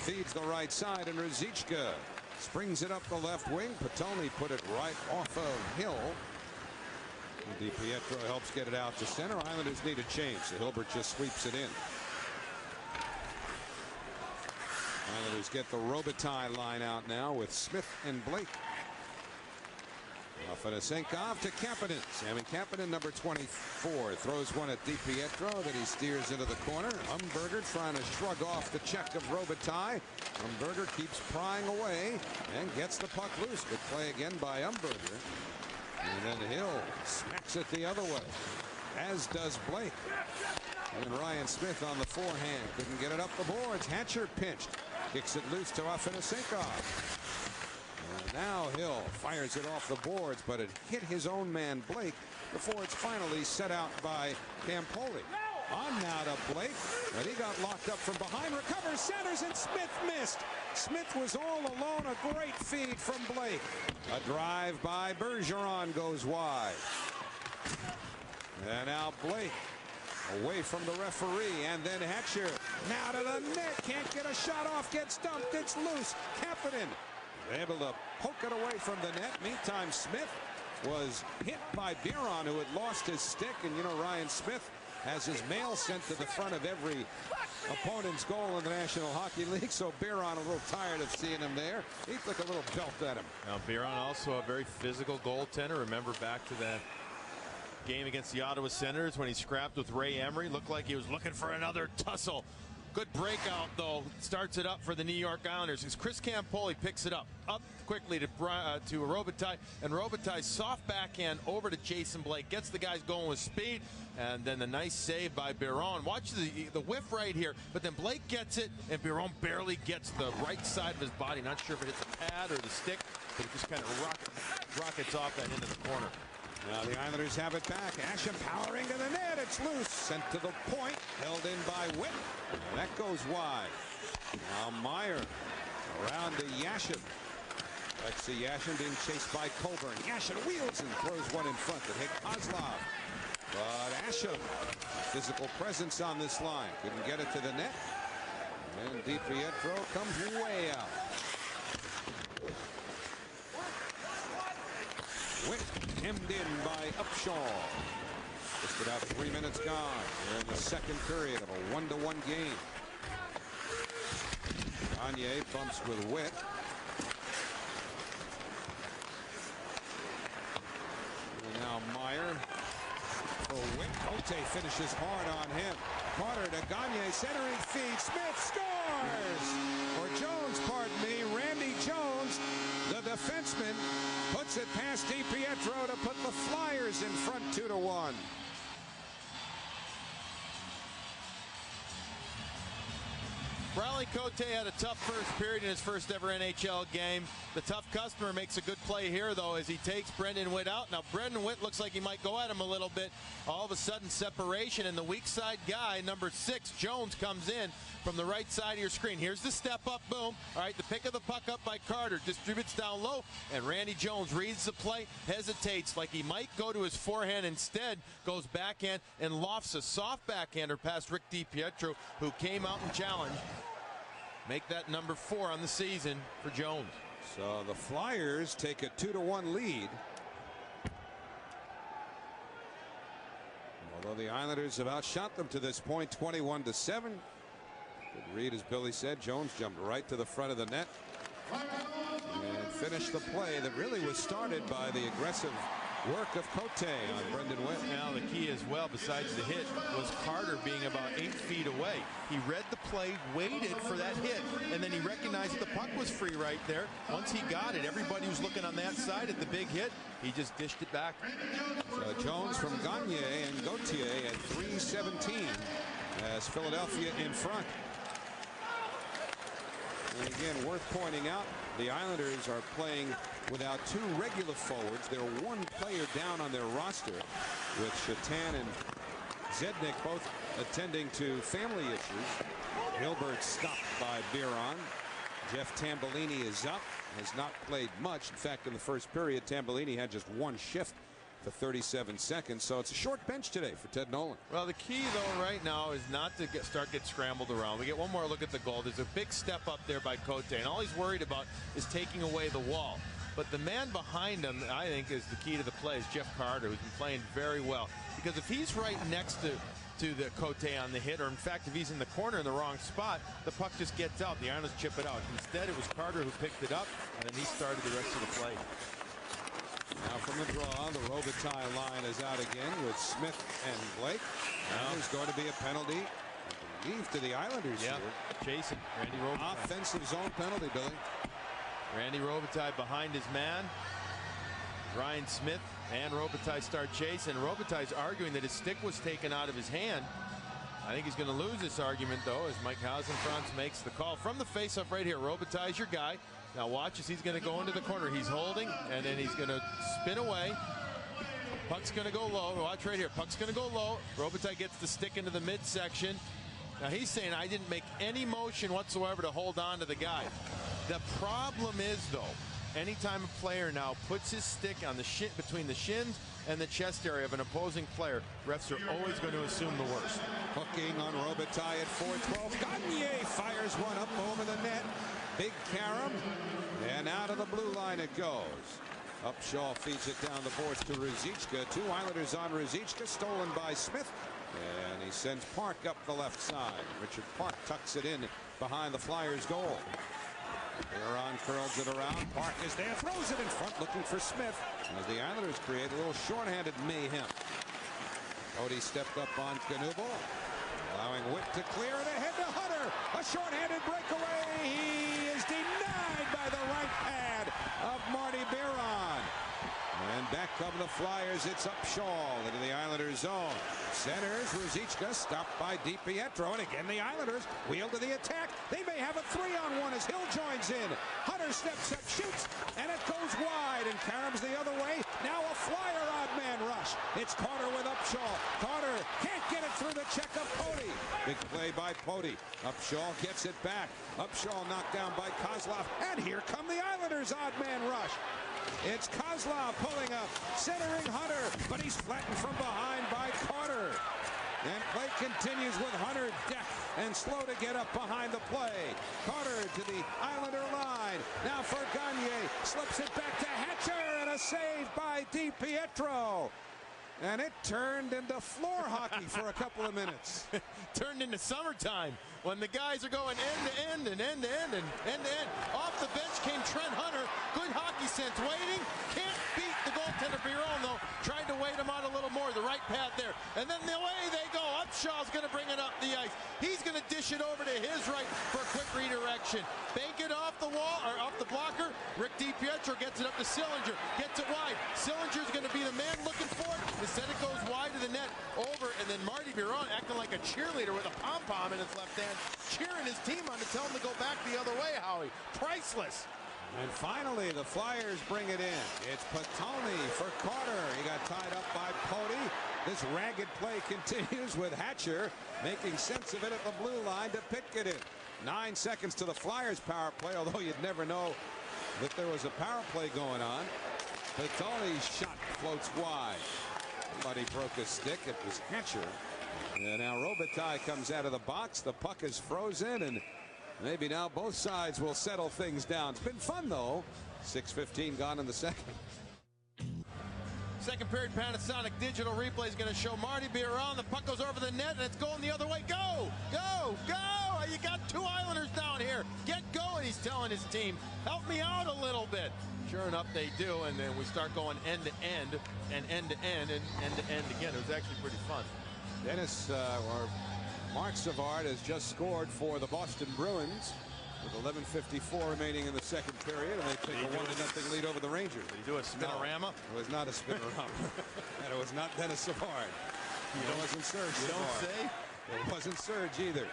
feeds the right side, and Ruzicka springs it up the left wing. Patoni put it right off of Hill. DiPietro helps get it out to center. Islanders need a change, so Hilbert just sweeps it in. Islanders get the Robitaille line out now with Smith and Blake. Afanasenkov to Kapanen. Sammy Kapanen, number 24, throws one at DiPietro that he steers into the corner. Umberger trying to shrug off the check of Robitaille. Umberger keeps prying away and gets the puck loose. Good play again by Umberger. And then Hill smacks it the other way, as does Blake. And Ryan Smith on the forehand couldn't get it up the boards. Hatcher pinched. Kicks it loose to Afanasenkov. And now Hill fires it off the boards, but it hit his own man Blake before it's finally set out by Campoli. On now to Blake, but he got locked up from behind. Recovers, centers, and Smith missed. Smith was all alone. A great feed from Blake. A drive by Bergeron goes wide. And now Blake away from the referee, and then Hatcher Now to the net. Can't get a shot off. Gets dumped. It's loose. Kapanen able to poke it away from the net. Meantime, Smith was hit by Biron, who had lost his stick. And you know, Ryan Smith has his mail sent to the front of every opponent's goal in the National Hockey League. So Biron a little tired of seeing him there. He took a little belt at him. Now Biron also a very physical goaltender. Remember back to that game against the Ottawa Senators when he scrapped with Ray Emery. Looked like he was looking for another tussle. Good breakout, though. Starts it up for the New York Islanders. As Chris Campoli picks it up quickly to Robitaille, and Robitaille's soft backhand over to Jason Blake. Gets the guys going with speed, and then the nice save by Biron. Watch the whiff right here, but then Blake gets it, and Biron barely gets the right side of his body. Not sure if it hits the pad or the stick, but it just kind of rockets off that into the corner. Now the Islanders have it back. Asham powering to the net. It's loose. Sent to the point. Held in by Witt. And that goes wide. Now Meyer around to Yashin. Alexei Yashin being chased by Colburn. Yashin wheels and throws one in front to hit Kozlov. But Asham, physical presence on this line. Couldn't get it to the net. And DiPietro comes way out. Witt hemmed in by Upshaw. Just about 3 minutes gone. We're in the second period of a 1-1 game. Gagne bumps with Witt. And now Meyer for Witt. Cote finishes hard on him. Carter to Gagne, centering feed. Smith scores! Or Jones, pardon me. Randy Jones, the defenseman, puts it past DiPietro to put the Flyers in front 2-1. Riley Cote had a tough first period in his first ever NHL game. The tough customer makes a good play here, though, as he takes Brendan Witt out. Now, Brendan Witt looks like he might go at him a little bit. All of a sudden, separation, and the weak side guy, number 6, Jones, comes in from the right side of your screen. Here's the step up, boom. All right, the pick of the puck up by Carter, distributes down low, and Randy Jones reads the play, hesitates like he might go to his forehand, instead goes backhand and lofts a soft backhander past Rick DiPietro, who came out and challenged. Make that number 4 on the season for Jones. So the Flyers take a 2-1 lead. Although the Islanders have outshot them to this point 21-7. Good read, as Billy said. Jones jumped right to the front of the net and finished the play that really was started by the aggressive work of Cote on Brendan Witt. Now the key as well, besides the hit, was Carter being about 8 feet away. He read the play, waited for that hit, and then he recognized the puck was free right there. Once he got it, everybody was looking on that side at the big hit. He just dished it back. So Jones from Gagne and Gauthier at 3:17 as Philadelphia in front. And again, worth pointing out, the Islanders are playing without 2 regular forwards. They're 1 player down on their roster, with Shatan and Zednik both attending to family issues. Hilbert stopped by Biron. Jeff Tambellini is up, has not played much. In fact, in the first period, Tambellini had just 1 shift for 37 seconds. So it's a short bench today for Ted Nolan. Well, the key, though, right now is not to get scrambled around. We get one more look at the goal. There's a big step up there by Cote, and all he's worried about is taking away the wall. But the man behind him, I think, is the key to the play, is Jeff Carter, who's been playing very well. Because if he's right next to the Cote on the hit, or in fact, if he's in the corner in the wrong spot, the puck just gets out. The Islanders chip it out. Instead, it was Carter who picked it up, and then he started the rest of the play. Now from the draw, the Robitaille line is out again with Smith and Blake. Now there's going to be a penalty, I believe, to the Islanders here. Chasing Randy Robitaille. Offensive zone penalty, Billy. Randy Robitaille behind his man. Ryan Smith and Robitaille start chasing. Robitaille's arguing that his stick was taken out of his hand. I think he's going to lose this argument, though, as Mike Hausenfranz makes the call from the faceoff right here. Robitaille's your guy. Now watch as he's going to go into the corner. He's holding, and then he's going to spin away. Puck's going to go low. Watch right here. Puck's going to go low. Robitaille gets the stick into the midsection. Now he's saying, I didn't make any motion whatsoever to hold on to the guy. The problem is, though, Anytime a player now puts his stick on the between the shins and the chest area of an opposing player, refs are always going to assume the worst. Hooking on Robitaille at 4-12. Gagne fires one up over the net. Big carom. And out of the blue line it goes. Upshaw feeds it down the boards to Ruzicka. 2 Islanders on Ruzicka. Stolen by Smith. And he sends Park up the left side. Richard Park tucks it in behind the Flyers' goal. Biron curls it around. Park is there. Throws it in front looking for Smith. As the Islanders create a little shorthanded mayhem. Cody stepped up on Knuble. Allowing Witt to clear it ahead to Hunter. A shorthanded breakaway. He is denied by the right pad of Marty Biron. And back come the Flyers. It's Upshaw into the Islanders zone. Centers. Ruzicka stopped by DiPietro. And again the Islanders wheel to the attack. They may have a 3-on-1 as Hill joins in. Hunter steps up, shoots, and it goes wide. And Carom's the other way. Now a Flyer odd man rush. It's Carter with Upshaw. Carter can't get it through the check of Poti. Big play by Poti. Upshaw gets it back. Upshaw knocked down by Kozlov. And here come the Islanders odd man rush. It's Kozlov pulling up, centering Hunter, but he's flattened from behind by Carter. And play continues with Hunter decked and slow to get up behind the play. Carter to the Islander line. Now for Gagne. Slips it back to Hatcher and a save by DiPietro. And it turned into floor hockey for a couple of minutes. Turned into summertime when the guys are going end to end and end to end and end to end. Off the bench came Trent Hunter. Good hockey sense. Waiting. Can't beat the goaltender Biron though. Tried to wait him out a little more. The right pad there. And then the way they go. Upshaw's going to bring it up the ice. He's going to dish it over to his right for a quick redirection. Bank it off the wall or off the blocker. Rick DiPietro gets it up to Sillinger. Gets it wide. Sillinger's going to be the man looking for it. Instead it goes wide to the net, over, and then Marty Biron acting like a cheerleader with a pom-pom in his left hand, cheering his team on to tell him to go back the other way, Howie. Priceless. And finally, the Flyers bring it in. It's Patoni for Carter. He got tied up by Poti. This ragged play continues with Hatcher making sense of it at the blue line to Pitkin. 9 seconds to the Flyers power play, although you'd never know that there was a power play going on. Patoni's shot floats wide. Somebody broke a stick. It was Hatcher. And now Robitaille comes out of the box. The puck is frozen, and maybe now both sides will settle things down. It's been fun, though. 6:15 gone in the second. Second period Panasonic digital replay is going to show Marty Biron. The puck goes over the net, and it's going the other way. Go! Go! Go! You got 2 Islanders down here. Get going, he's telling his team. Help me out a little bit. Sure enough, they do, and then we start going end to end and end to end and end to end again. It was actually pretty fun. Dennis, or Mark Savard, has just scored for the Boston Bruins with 11:54 remaining in the second period, and they take a 1-0 lead over the Rangers. Did he do a spinorama? No, it was not a spinorama. And it was not Dennis Savard. It wasn't Serge Savard. You don't say? It wasn't Serge either.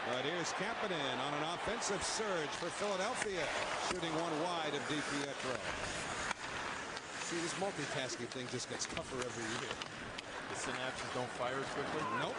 But here's Kapanen on an offensive surge for Philadelphia, shooting one wide of DiPietro. See, this multitasking thing just gets tougher every year. The synapses don't fire as quickly? Nope.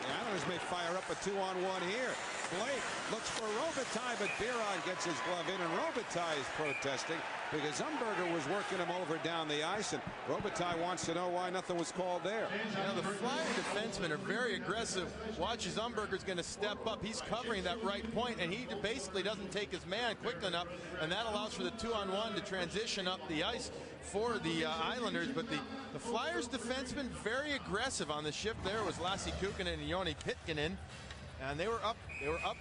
The Islanders may fire up a 2-on-1 here. Blake looks for Robitaille, but Biron gets his glove in, and Robitaille is protesting because Umberger was working him over down the ice, and Robitaille wants to know why nothing was called there. You know, the Flyer defensemen are very aggressive. Watches Umberger's going to step up. He's covering that right point, and he basically doesn't take his man quick enough, and that allows for the 2-on-1 to transition up the ice for the Islanders. But the Flyers defensemen very aggressive on the shift. There was Lassi Kukkonen and Joni Pitkin, and they were up.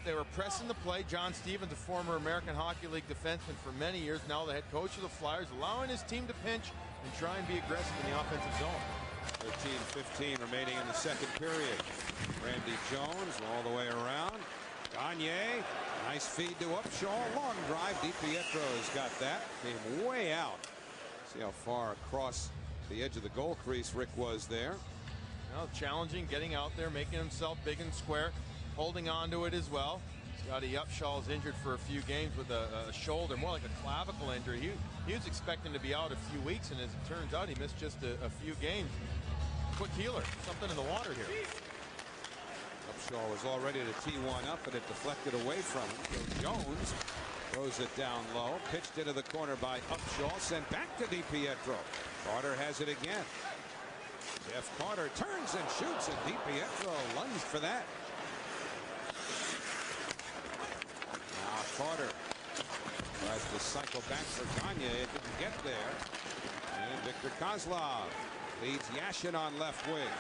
They were pressing the play. John Stevens, a former American Hockey League defenseman for many years, now the head coach of the Flyers, allowing his team to pinch and try and be aggressive in the offensive zone. 13:15 remaining in the second period. Randy Jones all the way around. Gagne, nice feed to Upshaw. Long drive. DiPietro's got that. Came way out. See how far across the edge of the goal crease Rick was there. Well, challenging, getting out there, making himself big and square, holding on to it as well. Scotty Upshaw is injured for a few games with a shoulder, more like a clavicle injury. He was expecting to be out a few weeks, and as it turns out, he missed just a few games. Quick healer, something in the water here. Upshaw was all ready to tee one up, but it deflected away from him. So Jones Throws it down low. Pitched into the corner by Upshaw. Sent back to DiPietro. Carter has it again. Jeff Carter turns and shoots, and DiPietro lunged for that. Now Carter tries to cycle back for Gagne. It didn't get there. And Victor Kozlov leads Yashin on left wing.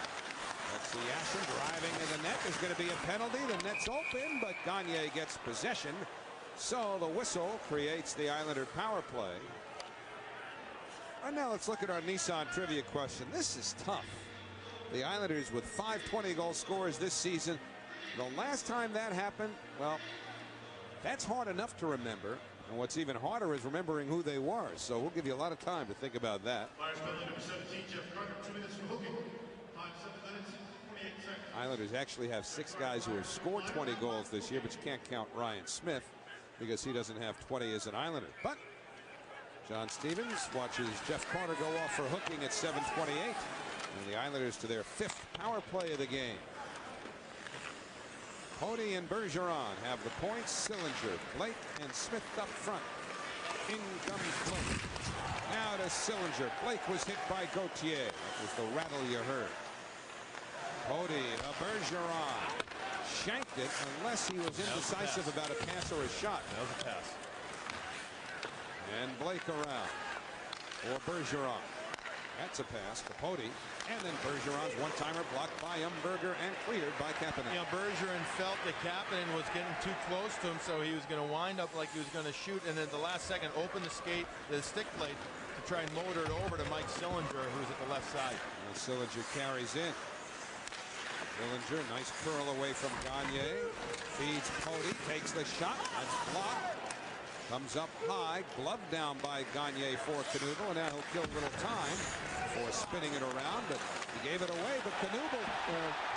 Let's see Yashin driving in the net. There's going to be a penalty. The net's open, but Gagne gets possession. So the whistle creates the Islander power play. And now let's look at our Nissan trivia question. This is tough. The Islanders with 5 20-goal scorers this season. The last time that happened, well, that's hard enough to remember. And what's even harder is remembering who they were. So we'll give you a lot of time to think about that. Islanders actually have 6 guys who have scored 20 goals this year, but you can't count Ryan Smith because he doesn't have 20 as an Islander. But John Stevens watches Jeff Carter go off for hooking at 7:28. And the Islanders to their 5th power play of the game. Cody and Bergeron have the points. Sillinger, Blake, and Smith up front. In comes Blake. Now to Sillinger. Blake was hit by Gauthier. That was the rattle you heard. Cody, Bergeron shanked it unless he was indecisive about a pass or a shot. That was a pass. And Blake around for Bergeron. That's a pass to Cody. And then Bergeron's one-timer blocked by Umberger and cleared by Kapanen. You know, Bergeron felt that Kapanen was getting too close to him, so he was going to wind up like he was going to shoot, and then at the last second open the stick blade to try and motor it over to Mike Sillinger, who's at the left side. And Sillinger carries in. Sillinger, nice curl away from Gagne. Feeds Cody, takes the shot. That's blocked. Comes up high, glove down by Gagne for Knuble, and now he'll kill a little time for spinning it around, but he gave it away. But Knuble,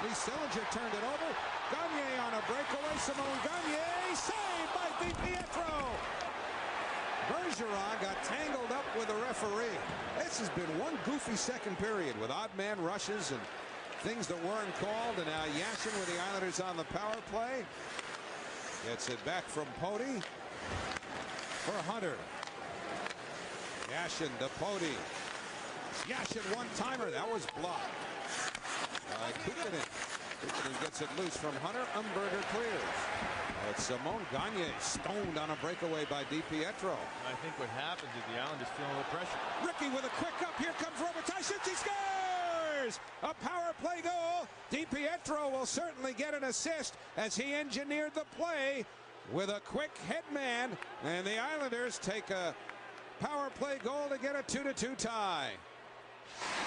Lee Sillinger turned it over. Gagne on a breakaway. Simone Gagne saved by DiPietro. Bergeron got tangled up with the referee. This has been one goofy second period with odd man rushes and things that weren't called, and now Yashin with the Islanders on the power play. Gets it back from Pody. For Hunter. Yashin to Pody. Yashin one-timer. That was blocked. Kukunin. Kukunin gets it loose from Hunter. Umberger clears. It's Simone Gagne stoned on a breakaway by DiPietro. I think what happens is the Islanders feeling a little pressure. Ricky with a quick up. Here comes Robitaille. Shoots. He scores! A power play goal. DiPietro will certainly get an assist as he engineered the play with a quick hit man, and the Islanders take a power play goal to get a 2-2 tie.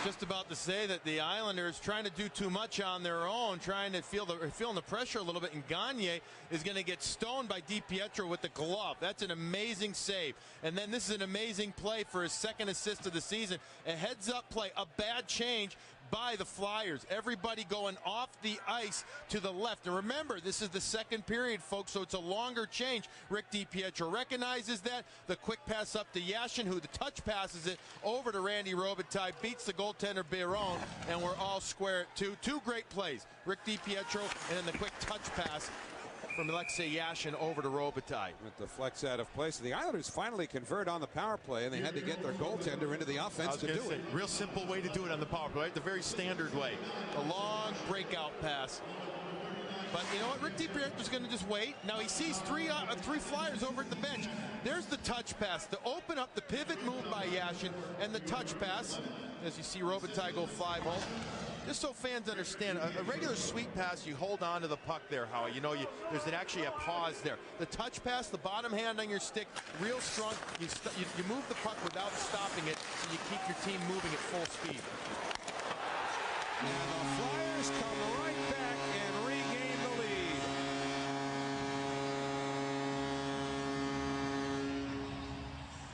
Just about to say that the Islanders trying to do too much on their own, trying to feeling the pressure a little bit, and Gagne is going to get stoned by DiPietro with the glove. That's an amazing save. And then this is an amazing play for his 2nd assist of the season. A heads-up play, a bad change by the Flyers. Everybody going off the ice to the left. And remember, this is the 2nd period, folks, so it's a longer change. Rick DiPietro recognizes that. The quick pass up to Yashin, who the touch passes it over to Randy Robitaille, beats the goaltender Biron, and we're all square at 2. 2 great plays. Rick DiPietro, and then the quick touch pass from Alexei Yashin over to Robitaille. With the flex out of place, the Islanders finally convert on the power play, and they had to get their goaltender into the offense to do it. Real simple way to do it on the power play, right? The very standard way. A long breakout pass. But you know what? Rick DiPietro's going to just wait. Now he sees three Flyers over at the bench. There's the touch pass to open up the pivot move by Yashin, and the touch pass, as you see Robitaille go 5 home. Just so fans understand, a regular sweep pass, you hold on to the puck there, Howie. You know, there's actually a pause there. The touch pass, the bottom hand on your stick, real strong. You move the puck without stopping it, so you keep your team moving at full speed. And the Flyers come right back and regain the lead.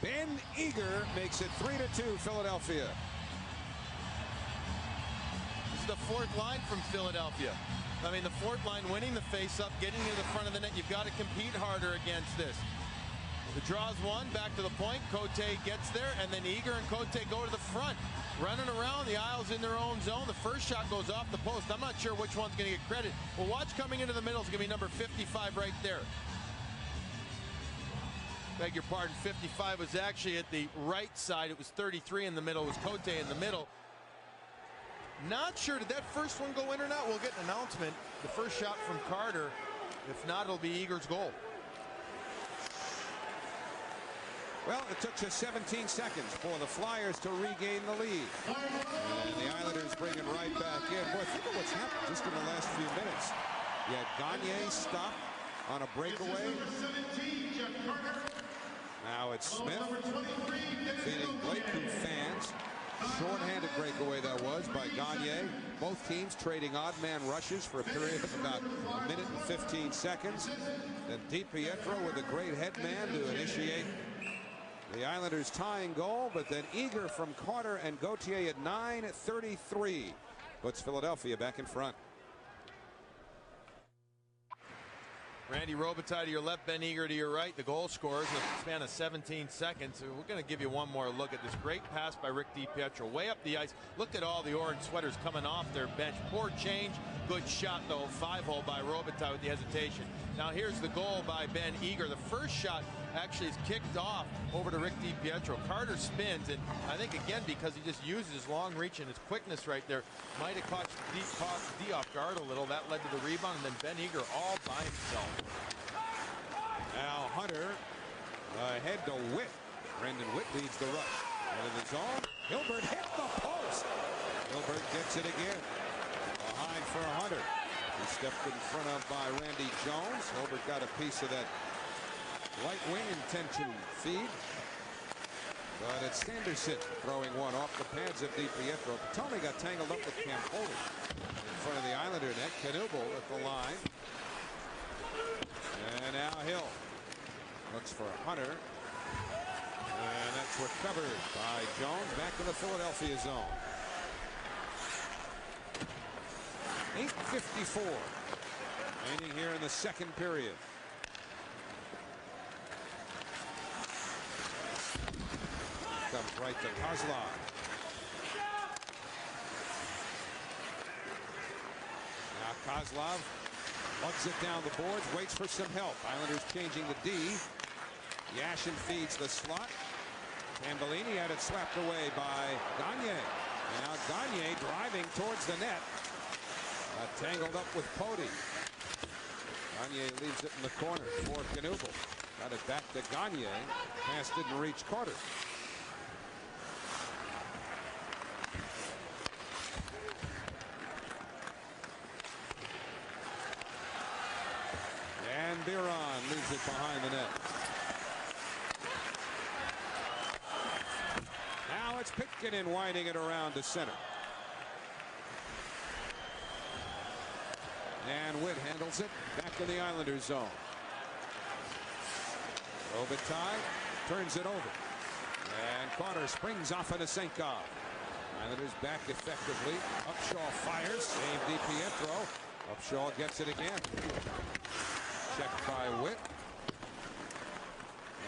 Ben Eager makes it 3-2 Philadelphia. The 4th line from Philadelphia. I mean, the 4th line winning the face-up, getting to the front of the net. You've got to compete harder against this. The draws one, back to the point. Cote gets there, and then Eager and Cote go to the front. Running around, the Isles in their own zone. The first shot goes off the post. I'm not sure which one's going to get credit. Well, watch coming into the middle is going to be number 55 right there. Beg your pardon, 55 was actually at the right side. It was 33 in the middle. It was Cote in the middle. Not sure, did that first one go in or not? We'll get an announcement. The first shot from Carter. If not, it'll be Eager's goal. Well, it took just 17 seconds for the Flyers to regain the lead. And the Islanders bring it right back in. Boy, think of what's happened just in the last few minutes. You had Gagne stop on a breakaway. Now it's Smith feeding Blake, who fans. Short-handed breakaway that was by Gagne. Both teams trading odd man rushes for a period of about a minute and 15 seconds. Then DiPietro with a great head man to initiate the Islanders tying goal, but then Eager from Carter and Gauthier at 9:33 puts Philadelphia back in front. Randy Robitaille to your left, Ben Eager to your right, the goal scorers in a span of 17 seconds. So we're going to give you one more look at this great pass by Rick DiPietro. Way up the ice. Look at all the orange sweaters coming off their bench. Poor change. Good shot, though. 5-hole by Robitaille with the hesitation. Now here's the goal by Ben Eager. The first shot actually is kicked off over to Rick DiPietro. Carter spins, and I think, again, because he just uses his long reach and his quickness right there, might have caught D off guard a little. That led to the rebound, and then Ben Eager all by himself. Now Hunter ahead to Witt. Brendan Witt leads the rush. Into the zone. Hilbert hit the post. Hilbert gets it again. Behind for Hunter. He stepped in front of by Randy Jones. Hilbert got a piece of that light wing intention feed. But it's Sanderson throwing one off the pads of DiPietro. Tony got tangled up with Campoli in front of the Islander net. Knuble at the line. And now Hill looks for Hunter. And that's recovered by Jones back in the Philadelphia zone. 8:54 remaining here in the second period. Comes right to Kozlov. Now Kozlov lugs it down the boards, waits for some help. Islanders changing the D. Yashin feeds the slot. Tambellini had it swept away by Gagne. Now Gagne driving towards the net. Tangled up with Pody. Gagne leaves it in the corner for Knuble. Got it back to Gagne. Pass didn't reach Carter. And Biron leaves it behind the net. Now it's Pitkin winding it around to center. And Witt handles it back in the Islanders zone. Robitaille turns it over. And Carter springs off into Senkov. Islanders back effectively. Upshaw fires. Save DiPietro. Upshaw gets it again. Checked by Witt.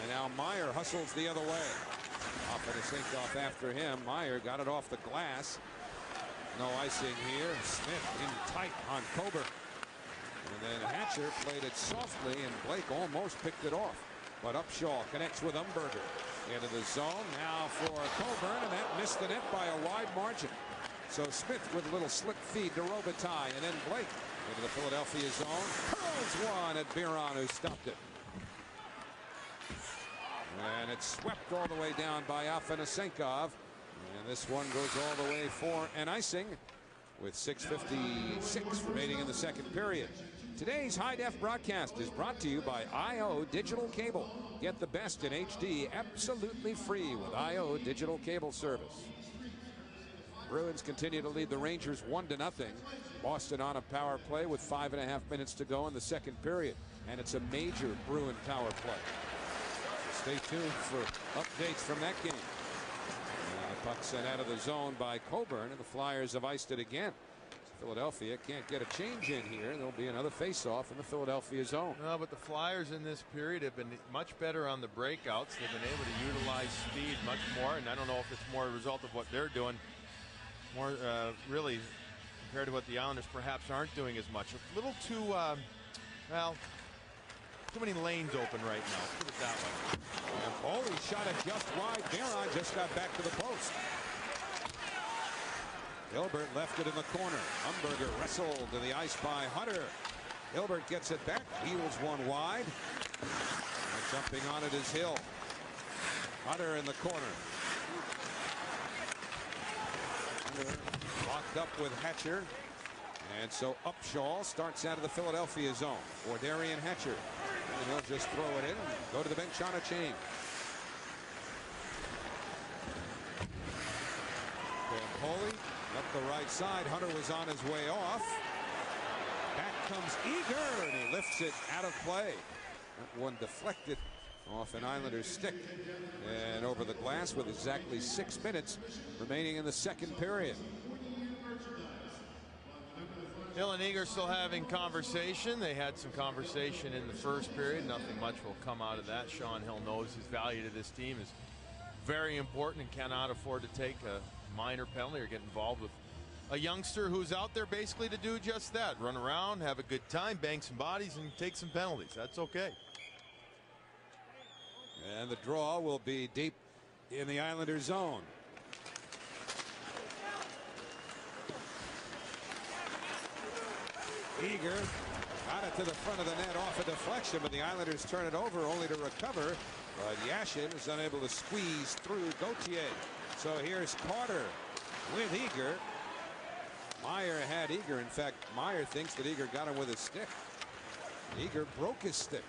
And now Meyer hustles the other way. Off into Senkov after him. Meyer got it off the glass. No icing here. Smith in tight on Coburn. And then Hatcher played it softly, and Blake almost picked it off. But Upshaw connects with Umberger into the zone. Now for Coburn, and that missed the net by a wide margin. So Smith with a little slip feed to Robitaille, and then Blake into the Philadelphia zone. Hurls one at Biron, who stopped it. And it's swept all the way down by Afanasenkov. And this one goes all the way for an icing with 6:56 remaining in the second period. Today's High Def broadcast is brought to you by IO Digital Cable. Get the best in HD absolutely free with IO Digital Cable service. Bruins continue to lead the Rangers 1-0. Boston on a power play with 5.5 minutes to go in the second period. And it's a major Bruin power play. Stay tuned for updates from that game. The puck sent out of the zone by Coburn, and the Flyers have iced it again. Philadelphia can't get a change in here. There'll be another face-off in the Philadelphia zone. No, but the Flyers in this period have been much better on the breakouts. They've been able to utilize speed much more, and I don't know if it's more a result of what they're doing, more really compared to what the Islanders perhaps aren't doing as much. A little too, well, too many lanes open right now. Put it that way. And Foley shot it just wide. Miron just got back to the post. Hilbert left it in the corner. Umberger wrestled to the ice by Hunter. Hilbert gets it back. Wheels one wide. And jumping on it is Hill. Hunter in the corner. Hunter locked up with Hatcher. And so Upshaw starts out of the Philadelphia zone for Darian Hatcher. And he'll just throw it in and go to the bench on a change. Foley up the right side. Hunter was on his way off. Back comes Eager, and he lifts it out of play. That one deflected off an Islanders stick and over the glass with exactly 6 minutes remaining in the second period. Hill and Eager still having conversation. They had some conversation in the first period. Nothing much will come out of that. Sean Hill knows his value to this team is very important and cannot afford to take a minor penalty or get involved with a youngster who's out there basically to do just that. Run around, have a good time, bang some bodies, and take some penalties. That's okay. And the draw will be deep in the Islanders zone. Eager got it to the front of the net off a deflection, but the Islanders turn it over only to recover. But Yashin is unable to squeeze through Gauthier. So here's Carter with Eager. Meyer had Eager. In fact, Meyer thinks that Eager got him with his stick. Eager broke his stick.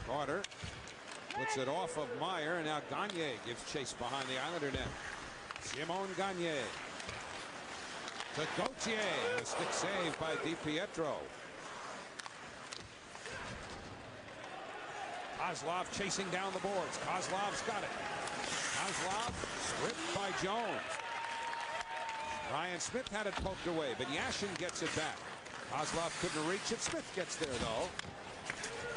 Carter puts it off of Meyer, and now Gagne gives chase behind the Islander net. Simon Gagne to Gauthier. A stick save by DiPietro. Kozlov chasing down the boards. Kozlov's got it. Kozlov stripped by Jones. Ryan Smith had it poked away, but Yashin gets it back. Kozlov couldn't reach it. Smith gets there, though.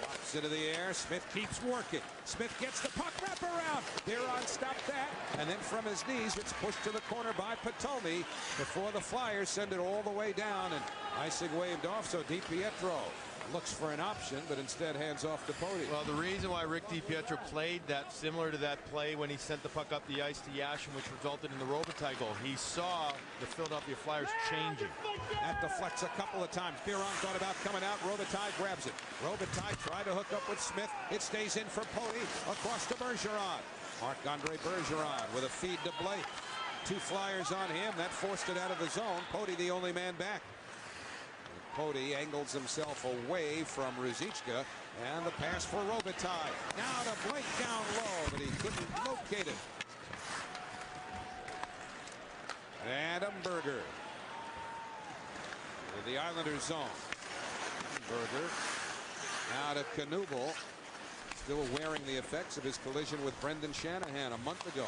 Pops into the air. Smith keeps working. Smith gets the puck wrap around. Biron stopped that. And then from his knees, it's pushed to the corner by Patulny before the Flyers send it all the way down. And icing waved off, so DiPietro looks for an option, but instead hands off to Pody. Well, the reason why Rick DiPietro played that similar to that play when he sent the puck up the ice to Yashin, which resulted in the Robitaille goal, he saw the Philadelphia Flyers changing. That deflects a couple of times. Biron thought about coming out. Robitaille grabs it. Robitaille tried to hook up with Smith. It stays in for Pody. Across to Bergeron. Marc-Andre Bergeron with a feed to Blake. 2 Flyers on him. That forced it out of the zone. Pody the only man back. Pody angles himself away from Ruzicka, and the pass for Robitaille. Now to Blake down low, but he couldn't locate it. And Umberger with the Islanders zone. Umberger now to Knuble, still wearing the effects of his collision with Brendan Shanahan a month ago.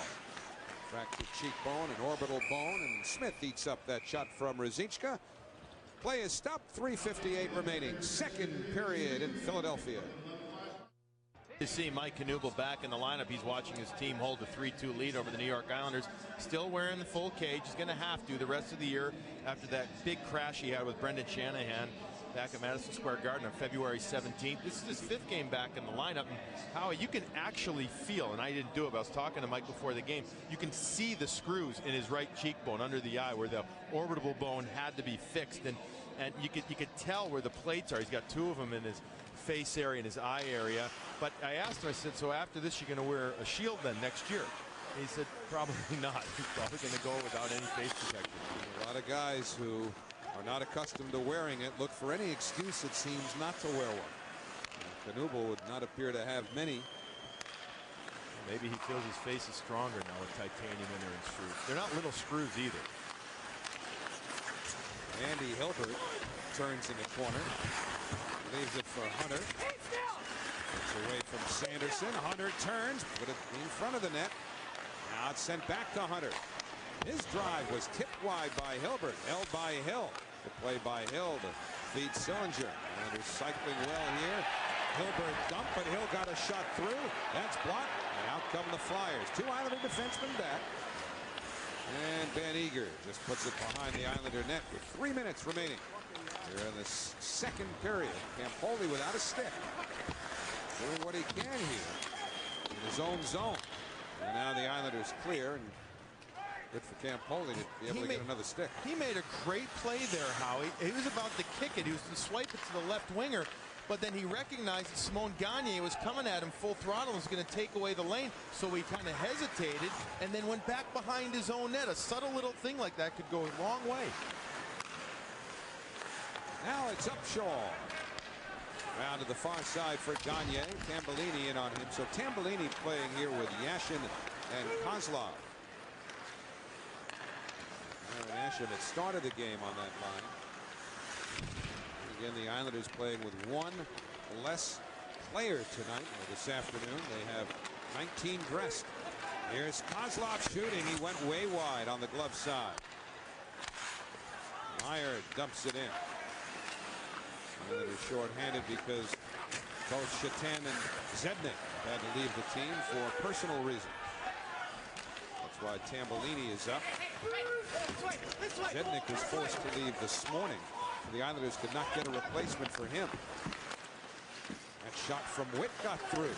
Fractured cheekbone and orbital bone, and Smith eats up that shot from Ruzicka. Play is stopped. 3:58 remaining. Second period in Philadelphia. To see Mike Knuble back in the lineup, he's watching his team hold a 3-2 lead over the New York Islanders. Still wearing the full cage. He's going to have to the rest of the year after that big crash he had with Brendan Shanahan back at Madison Square Garden on February 17th. This is his 5th game back in the lineup. And Howie, you can actually feel, and I didn't do it, but I was talking to Mike before the game, you can see the screws in his right cheekbone under the eye where the orbital bone had to be fixed. And you could tell where the plates are. He's got 2 of them in his face area and his eye area. But I asked him, I said, so after this, you're going to wear a shield then next year? He said, probably not. He's probably going to go without any face protection. A lot of guys who are not accustomed to wearing it look for any excuse, it seems, not to wear one. Knuble would not appear to have many. Maybe he feels his face is stronger now with titanium in there and screws. They're not little screws either. Andy Hilbert turns in the corner. Leaves it for Hunter. It's away from Sanderson. Hunter turns, put it in front of the net. Now it's sent back to Hunter. His drive was tipped wide by Hilbert, held by Hill. The play by Hill to feed Sillinger. And they're cycling well here. Hilbert dumped, but Hill got a shot through. That's blocked, and out come the Flyers. 2 Islander defensemen back. And Ben Eager just puts it behind the Islander net with 3 minutes remaining. Here in the second period, Campoli without a stick, doing what he can here in his own zone. And now the Islanders clear, and good for Campoli to be able to get another stick. He made a great play there, Howie. He was about to kick it. He was to swipe it to the left winger, but then he recognized that Simon Gagne was coming at him full throttle and was going to take away the lane, so he kind of hesitated and then went back behind his own net. A subtle little thing like that could go a long way. Now it's Upshaw. Round to the far side for Gagne. Tambellini in on him. So Tambellini playing here with Yashin and Kozlov. Yashin had started the game on that line. Again, the Islanders playing with one less player tonight, or this afternoon. They have 19 dressed. Here's Kozlov shooting. He went way wide on the glove side. Meyer dumps it in. Islanders short-handed because both Shatan and Zednik had to leave the team for personal reasons. That's why Tambellini is up. Zednik was forced to leave this morning. The Islanders could not get a replacement for him. That shot from Witt got through.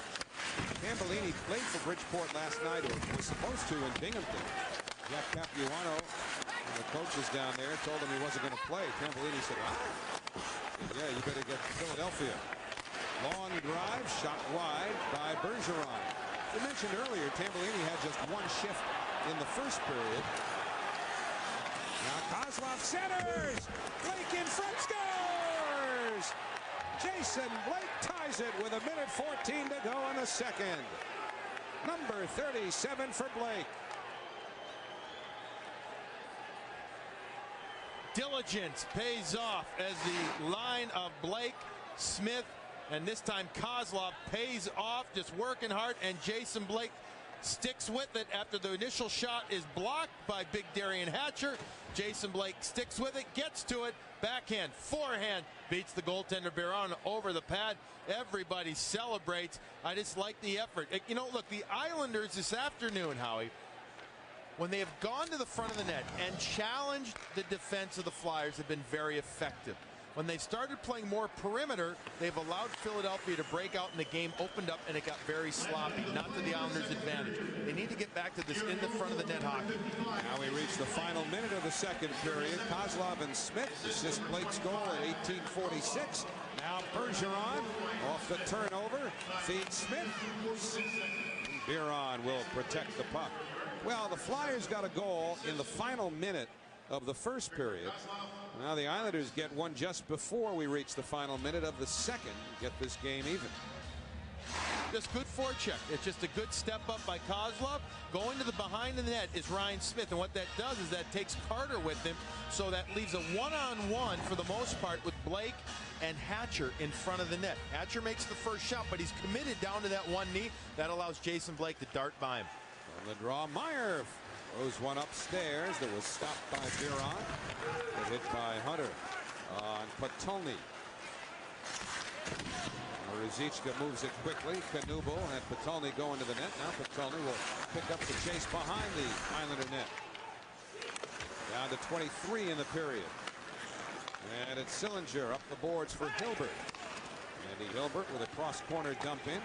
Tambellini played for Bridgeport last night, or was supposed to, in Binghamton. Jack Capuano and the coaches down there told him he wasn't going to play. Tambellini said, yeah, you better get to Philadelphia. Long drive, shot wide by Bergeron. As I mentioned earlier, Tambellini had just one shift in the first period. Now Kozlov centers. Blake in front, scores! Jason Blake ties it with 1:14 to go in the second. Number 37 for Blake. Diligence pays off as the line of Blake, Smith, and this time Kozlov pays off, just working hard, and Jason Blake sticks with it after the initial shot is blocked by Big Darian Hatcher. Jason Blake sticks with it, gets to it, backhand, forehand, beats the goaltender Biron over the pad. Everybody celebrates. I just like the effort. You know, look, the Islanders this afternoon, Howie, when they have gone to the front of the net and challenged the defense of the Flyers, have been very effective. When they started playing more perimeter, they've allowed Philadelphia to break out, and the game opened up and it got very sloppy, not to the Islanders' advantage. They need to get back to this in the front of the net hockey. Now we reach the final minute of the second period. Kozlov and Smith assist Blake's goal at 18:46. Now Bergeron off the turnover, feeds Smith. Biron will protect the puck. Well, the Flyers got a goal in the final minute of the first period. Now the Islanders get one just before we reach the final minute of the second, get this game even. Just good forecheck. It's just a good step up by Kozlov. Going to the behind of the net is Ryan Smith, and what that does is that takes Carter with him, so that leaves a one-on-one for the most part with Blake and Hatcher in front of the net. Hatcher makes the first shot, but he's committed down to that one knee. That allows Jason Blake to dart by him. On the draw, Meyer throws one upstairs that was stopped by Biron. Hit by Hunter on Patolny. Ruzicka moves it quickly. Knuble and Patolny go into the net. Now Patolny will pick up the chase behind the Islander net. Down to 23 in the period. And it's Sillinger up the boards for Hilbert. Andy Hilbert with a cross-corner dump in.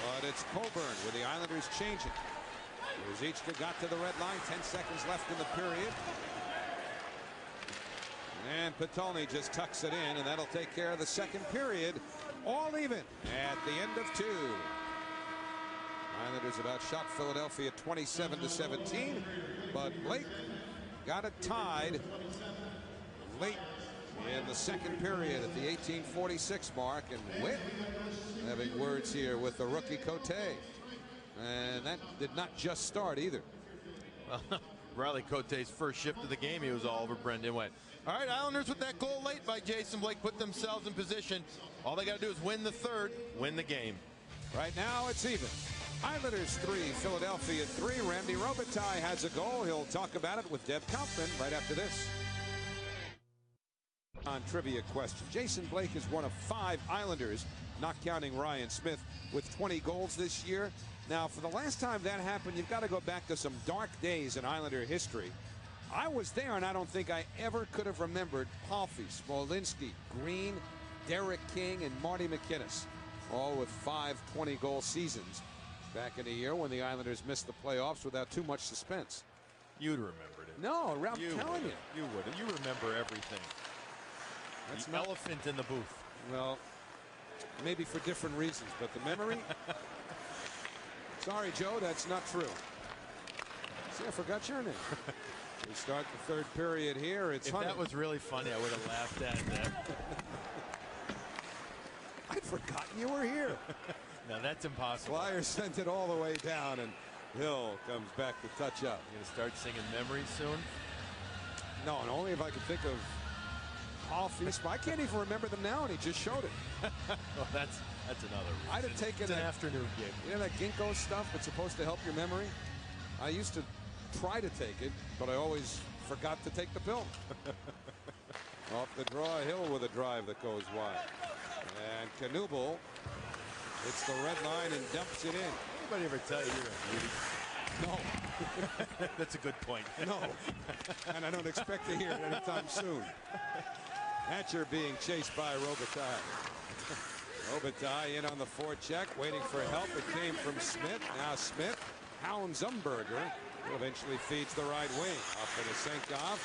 But it's Coburn with the Islanders changing. Ruzicka got to the red line. 10 seconds left in the period. And Patolny just tucks it in, and that'll take care of the second period. All even at the end of two. Islanders about shot Philadelphia 27-17, but Blake got it tied late in the second period at the 18:46 mark, and Witt having words here with the rookie Cote, and that did not just start either. Well, Riley Cote's first shift of the game, he was all over Brendan Witt. All right, Islanders with that goal late by Jason Blake put themselves in position. All they got to do is win the third, win the game. Right now it's even. Islanders 3, Philadelphia 3. Randy Robitaille has a goal. He'll talk about it with Deb Kaufman right after this. On trivia question, Jason Blake is one of 5 Islanders, not counting Ryan Smith, with 20 goals this year. Now, for the last time that happened, you've got to go back to some dark days in Islander history. I was there, and I don't think I ever could have remembered Palfy, Smolinski, Green, Derek King, and Marty McInnes, all with 5 20-goal seasons back in the year when the Islanders missed the playoffs without too much suspense. You'd remembered it. No, I'm telling you. You would. You remember everything. That's the elephant in the booth. Well, maybe for different reasons, but the memory. Sorry, Joe, that's not true. See, I forgot your name. We start the third period here. It's if that was really funny, I would have laughed at that. I'd forgotten you were here. No, that's impossible. Flyers sent it all the way down, and Hill comes back to touch up. You gonna start singing memories soon? No, and only if I could think of Palfy. I can't even remember them now, and he just showed it. Well, that's another reason. I'd have taken it's an afternoon gig. You know that ginkgo stuff that's supposed to help your memory? I used to try to take it, but I always forgot to take the pill. Off the draw, Hill with a drive that goes wide. And Knuble hits the red line and dumps it in. Anybody ever tell you you're a beauty? No. That's a good point. No. And I don't expect to hear it anytime soon. Hatcher being chased by Robitaille. Robitaille in on the forecheck, waiting for help. It came from Smith. Now Smith hounds Umberger, who eventually feeds the right wing. Up to Senkov.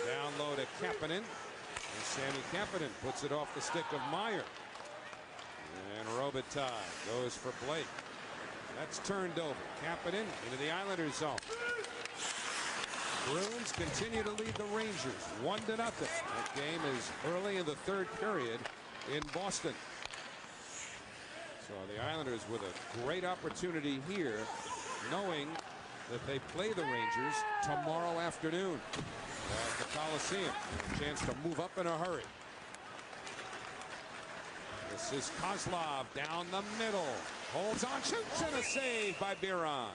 Down low to Kapanen. And Sammy Kapanen puts it off the stick of Meyer. And Robitaille goes for Blake. That's turned over. Kapanen into the Islanders zone. Bruins continue to lead the Rangers 1-0. That game is early in the third period in Boston. So the Islanders with a great opportunity here, knowing that they play the Rangers tomorrow afternoon at the Coliseum. A chance to move up in a hurry. This is Kozlov down the middle. Holds on, shoots, and a save by Biron.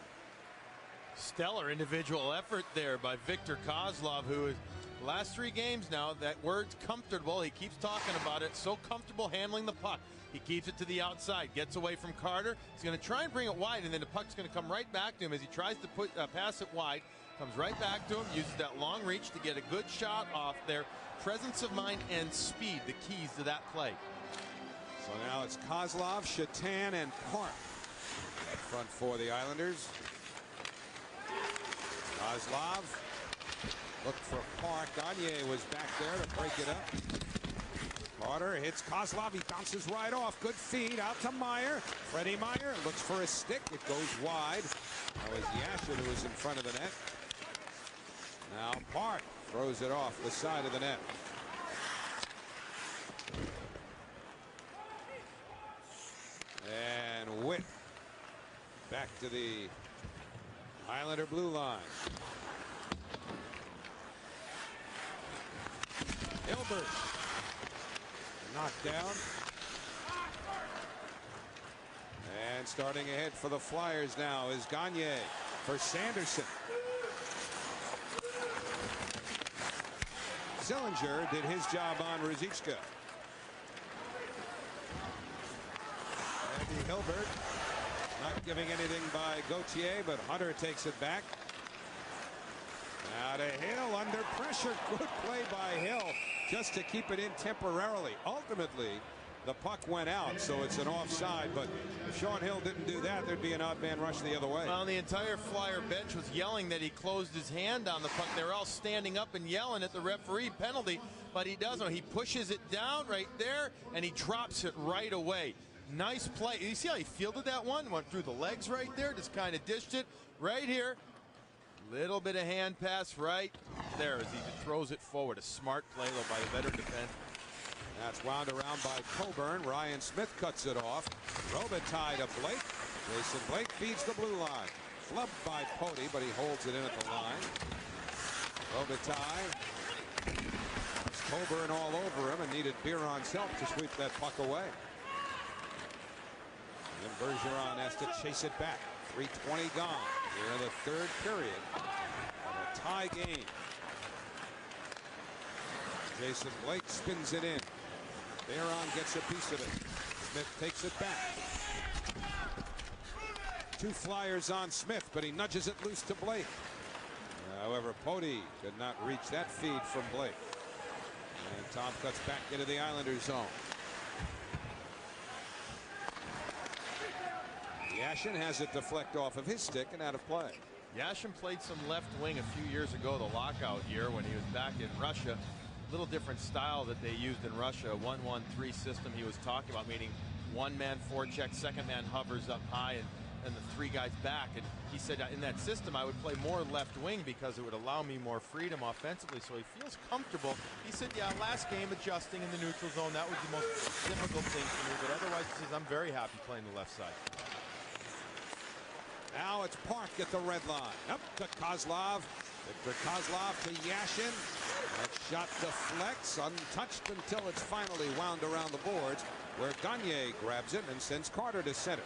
Stellar individual effort there by Victor Kozlov, who is last 3 games now. That word's comfortable. He keeps talking about it. So comfortable handling the puck. He keeps it to the outside, gets away from Carter. He's going to try and bring it wide, and then the puck's going to come right back to him as he tries to pass it wide. Comes right back to him, uses that long reach to get a good shot off there. Presence of mind and speed, the keys to that play. So now it's Kozlov, Shatan, and Park up front for the Islanders. Kozlov looked for Park. Gagne was back there to break it up. Carter hits Kozlov. He bounces right off. Good feed out to Meyer. Freddie Meyer looks for a stick. It goes wide. That was Yashin who was in front of the net. Now Park throws it off the side of the net. And Witt back to the Islander blue line. Hilbert knocked down. And starting ahead for the Flyers now is Gagne for Sanderson. Sillinger did his job on Ruzicka. Andy Hilbert not giving anything by Gauthier, but Hunter takes it back. Now to Hill under pressure. Good play by Hill just to keep it in temporarily. Ultimately, the puck went out, so it's an offside. But if Sean Hill didn't do that, there'd be an odd man rush the other way. Well, the entire Flyer bench was yelling that he closed his hand on the puck. They were all standing up and yelling at the referee penalty, but he doesn't. He pushes it down right there, and he drops it right away. Nice play. You see how he fielded that one? Went through the legs right there, just kind of dished it right here. Little bit of hand pass right there as he throws it forward. A smart play, though, by the veteran defense. That's wound around by Coburn. Ryan Smith cuts it off. Robitaille to Blake. Jason Blake feeds the blue line. Flubbed by Poti, but he holds it in at the line. Robitaille. Coburn all over him and needed Biron's help to sweep that puck away. And then Bergeron has to chase it back. 3:20 gone here in the third period of a tie game. Jason Blake spins it in. Biron gets a piece of it. Smith takes it back. 2 Flyers on Smith, but he nudges it loose to Blake. However, Pody could not reach that feed from Blake. And Tom cuts back into the Islanders zone. Yashin has it deflect off of his stick and out of play. Yashin played some left wing a few years ago, the lockout year when he was back in Russia. Little different style that they used in Russia, a 1-1-3 system he was talking about, meaning one man forecheck, second man hovers up high, and the three guys back. And he said in that system I would play more left wing because it would allow me more freedom offensively, so he feels comfortable. He said, yeah, last game adjusting in the neutral zone, that was the most difficult thing for me, but otherwise he says I'm very happy playing the left side. Now it's Park at the red line. Up to Kozlov. Victor Kozlov to Yashin. That shot deflects, untouched until it's finally wound around the boards, where Gagne grabs it and sends Carter to center.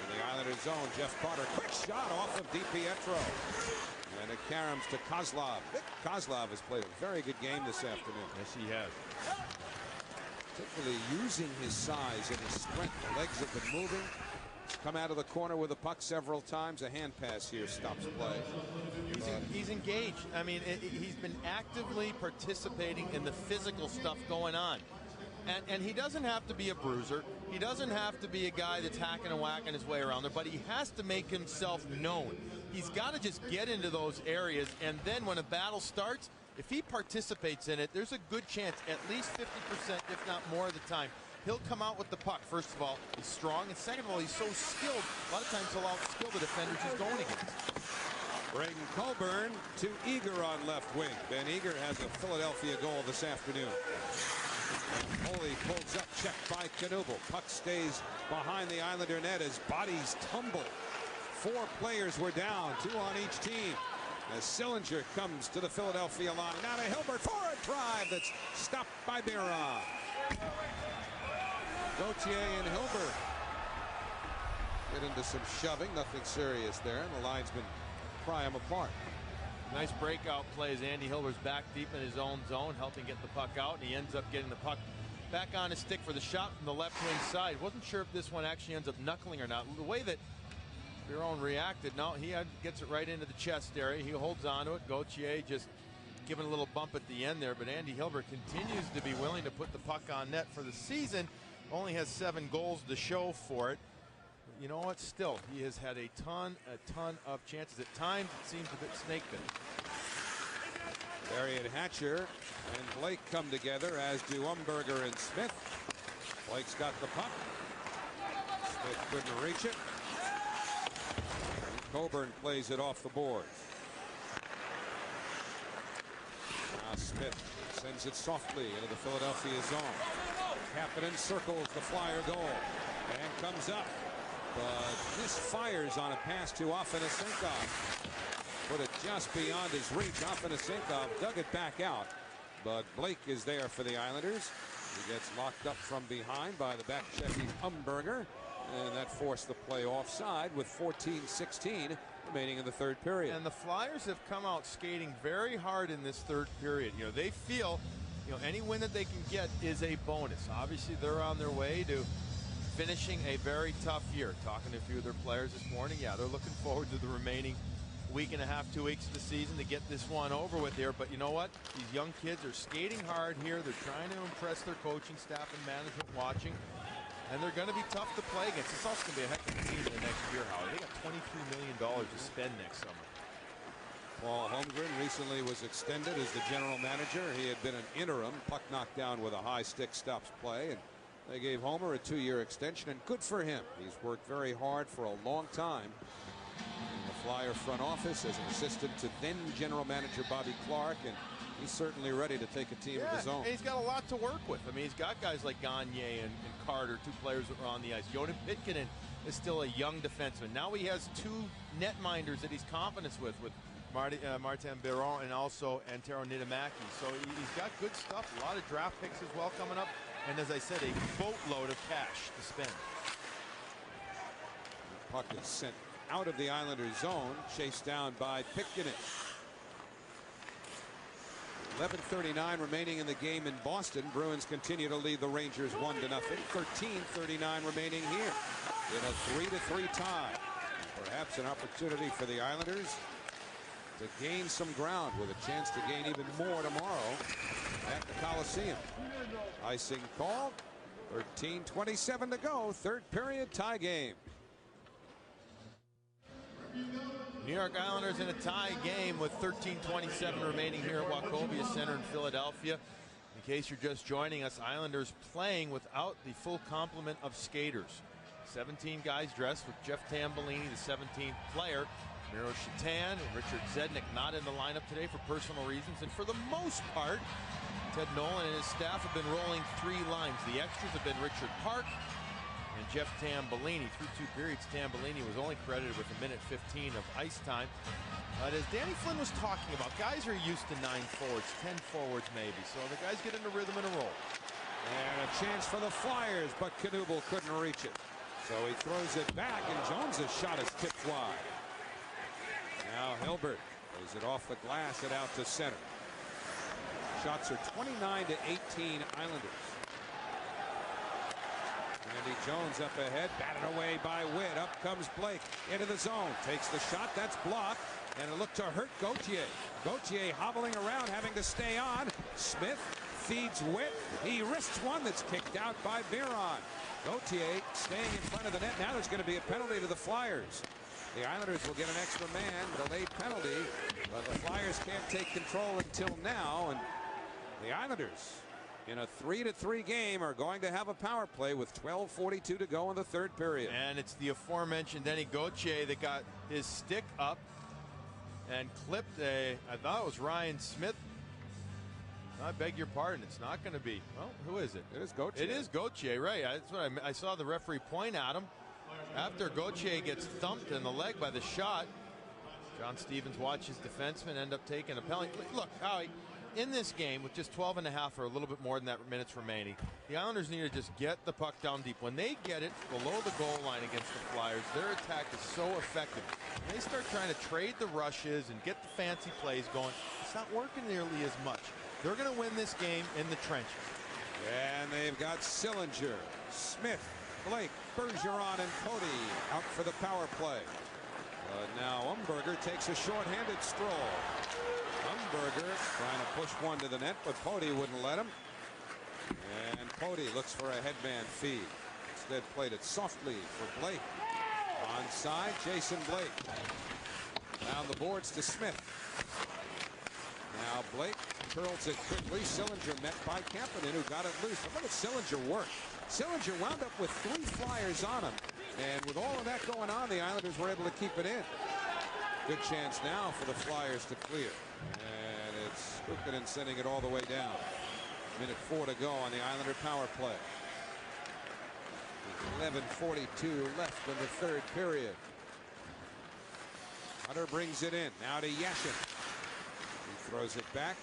In the Islanders zone, Jeff Carter, quick shot off of DiPietro. And it caroms to Kozlov. Vic Kozlov has played a very good game this afternoon. Yes, he has. Particularly using his size and his strength. The legs have been moving. He's come out of the corner with a puck several times. A hand pass here stops play. He's engaged. I mean, he's been actively participating in the physical stuff going on. And he doesn't have to be a bruiser. He doesn't have to be a guy that's hacking and whacking his way around there, but he has to make himself known. He's got to just get into those areas, and then when a battle starts, if he participates in it, there's a good chance, at least 50%, if not more of the time, he'll come out with the puck. First of all, he's strong, and second of all, he's so skilled. A lot of times he'll outskill the defenders he's going against. Braden Colburn to Eager on left wing. Ben Eager has a Philadelphia goal this afternoon. Foley pulls up, checked by Knuble. Puck stays behind the Islander net as bodies tumble. 4 players were down, 2 on each team. As Sillinger comes to the Philadelphia line. Now to Hilbert for a drive that's stopped by Biron. Gauthier and Hilbert get into some shoving. Nothing serious there. And the linesmen pry them apart. Nice breakout play as Andy Hilbert's back deep in his own zone, helping get the puck out, and he ends up getting the puck back on his stick for the shot from the left wing side. Wasn't sure if this one actually ends up knuckling or not. The way that Biron reacted, no, he gets it right into the chest area. He holds on to it. Gauthier just giving a little bump at the end there, but Andy Hilbert continues to be willing to put the puck on net for the season. Only has 7 goals to show for it. You know what? Still, he has had a ton of chances. At times, it seems a bit snake-bitten. Barry and Hatcher and Blake come together, as do Umberger and Smith. Blake's got the puck. Smith couldn't reach it. And Coburn plays it off the boards. Now Smith sends it softly into the Philadelphia zone. Kapanen circles the Flyer goal and comes up. But this fires on a pass to Afanasenkov. Put it just beyond his reach. Afanasenkov dug it back out. But Blake is there for the Islanders. He gets locked up from behind by the back-checking Umberger. And that forced the play offside with 14-16 remaining in the third period. And the Flyers have come out skating very hard in this third period. You know, they feel, you know, any win that they can get is a bonus. Obviously, they're on their way to finishing a very tough year. Talking to a few of their players this morning, yeah, they're looking forward to the remaining week and a half, 2 weeks of the season to get this one over with here. But you know what? These young kids are skating hard here. They're trying to impress their coaching staff and management watching. And they're going to be tough to play against. It's also going to be a heck of a team in the next year, Howard. They got $23 million to spend next summer. Paul Holmgren recently was extended as the general manager. He had been an interim. Puck knocked down with a high stick stops play. And they gave Homer a 2-year extension, and good for him. He's worked very hard for a long time in the Flyer front office as an assistant to then general manager Bobby Clark, and he's certainly ready to take a team of his own. And he's got a lot to work with. I mean, he's got guys like Gagne and Carter, 2 players that were on the ice. Jonas Pitkanen is still a young defenseman. Now he has 2 netminders that he's confident with Martin Biron and also Antero Niittymaki. So he's got good stuff. A lot of draft picks as well coming up. And as I said, a boatload of cash to spend. The puck is sent out of the Islanders zone, chased down by Pitkanen. 11:39 remaining in the game in Boston. Bruins continue to lead the Rangers 1-0. 13:39 remaining here in a 3-3 tie. Perhaps an opportunity for the Islanders to gain some ground with a chance to gain even more tomorrow at the Coliseum. Icing called. 13:27 to go. Third period tie game. New York Islanders in a tie game with 13:27 remaining here at Wachovia Center in Philadelphia. In case you're just joining us, Islanders playing without the full complement of skaters. 17 guys dressed with Jeff Tambellini, the 17th player. Miro Shatan and Richard Zednik not in the lineup today for personal reasons. And for the most part, Ted Nolan and his staff have been rolling three lines. The extras have been Richard Park and Jeff Tambellini. Through two periods, Tambellini was only credited with 1:15 of ice time. But as Danny Flynn was talking about, guys are used to 9 forwards, 10 forwards maybe. So the guys get into rhythm and a roll. And a chance for the Flyers, but Knuble couldn't reach it. So he throws it back, and Jones's shot is tipped wide. Now Hilbert plays it off the glass and out to center. Shots are 29-18 Islanders. Randy Jones up ahead, batted away by Witt. Up comes Blake into the zone, takes the shot, that's blocked, and it looked to hurt Gauthier. Gauthier hobbling around, having to stay on. Smith feeds Witt. He risks one that's kicked out by Biron. Gauthier staying in front of the net. Now there's going to be a penalty to the Flyers. The Islanders will get an extra man, delayed penalty, but the Flyers can't take control until now. And the Islanders, in a 3-3 game, are going to have a power play with 12:42 to go in the third period. And it's the aforementioned Denny Gauthier that got his stick up and clipped I thought it was Ryan Smith. I beg your pardon. It's not going to be. Well, who is it? It is Gauthier. It is Gauthier, right? That's what I saw the referee point at him. After Gauthier gets thumped in the leg by the shot, John Stevens watches defenseman end up taking a penalty. Look, Howie, in this game with just 12 and a half or a little bit more than that minutes remaining, the Islanders need to just get the puck down deep. When they get it below the goal line against the Flyers, their attack is so effective. When they start trying to trade the rushes and get the fancy plays going, it's not working nearly as much. They're going to win this game in the trenches. And they've got Sillinger, Smith, Blake, Bergeron, and Cody out for the power play. Now Umberger takes a short-handed stroll. Umberger trying to push one to the net, but Pody wouldn't let him. And Pody looks for a headman feed. Instead played it softly for Blake. Onside, Jason Blake. Down the boards to Smith. Now Blake curls it quickly. Sillinger met by Kapanen, who got it loose. But look at Sillinger work. Sillinger wound up with 3 Flyers on him. And with all of that going on, the Islanders were able to keep it in. Good chance now for the Flyers to clear. And it's Kukkinen sending it all the way down. 1:04 to go on the Islander power play. 11:42 left in the third period. Hunter brings it in. Now to Yashin. He throws it back.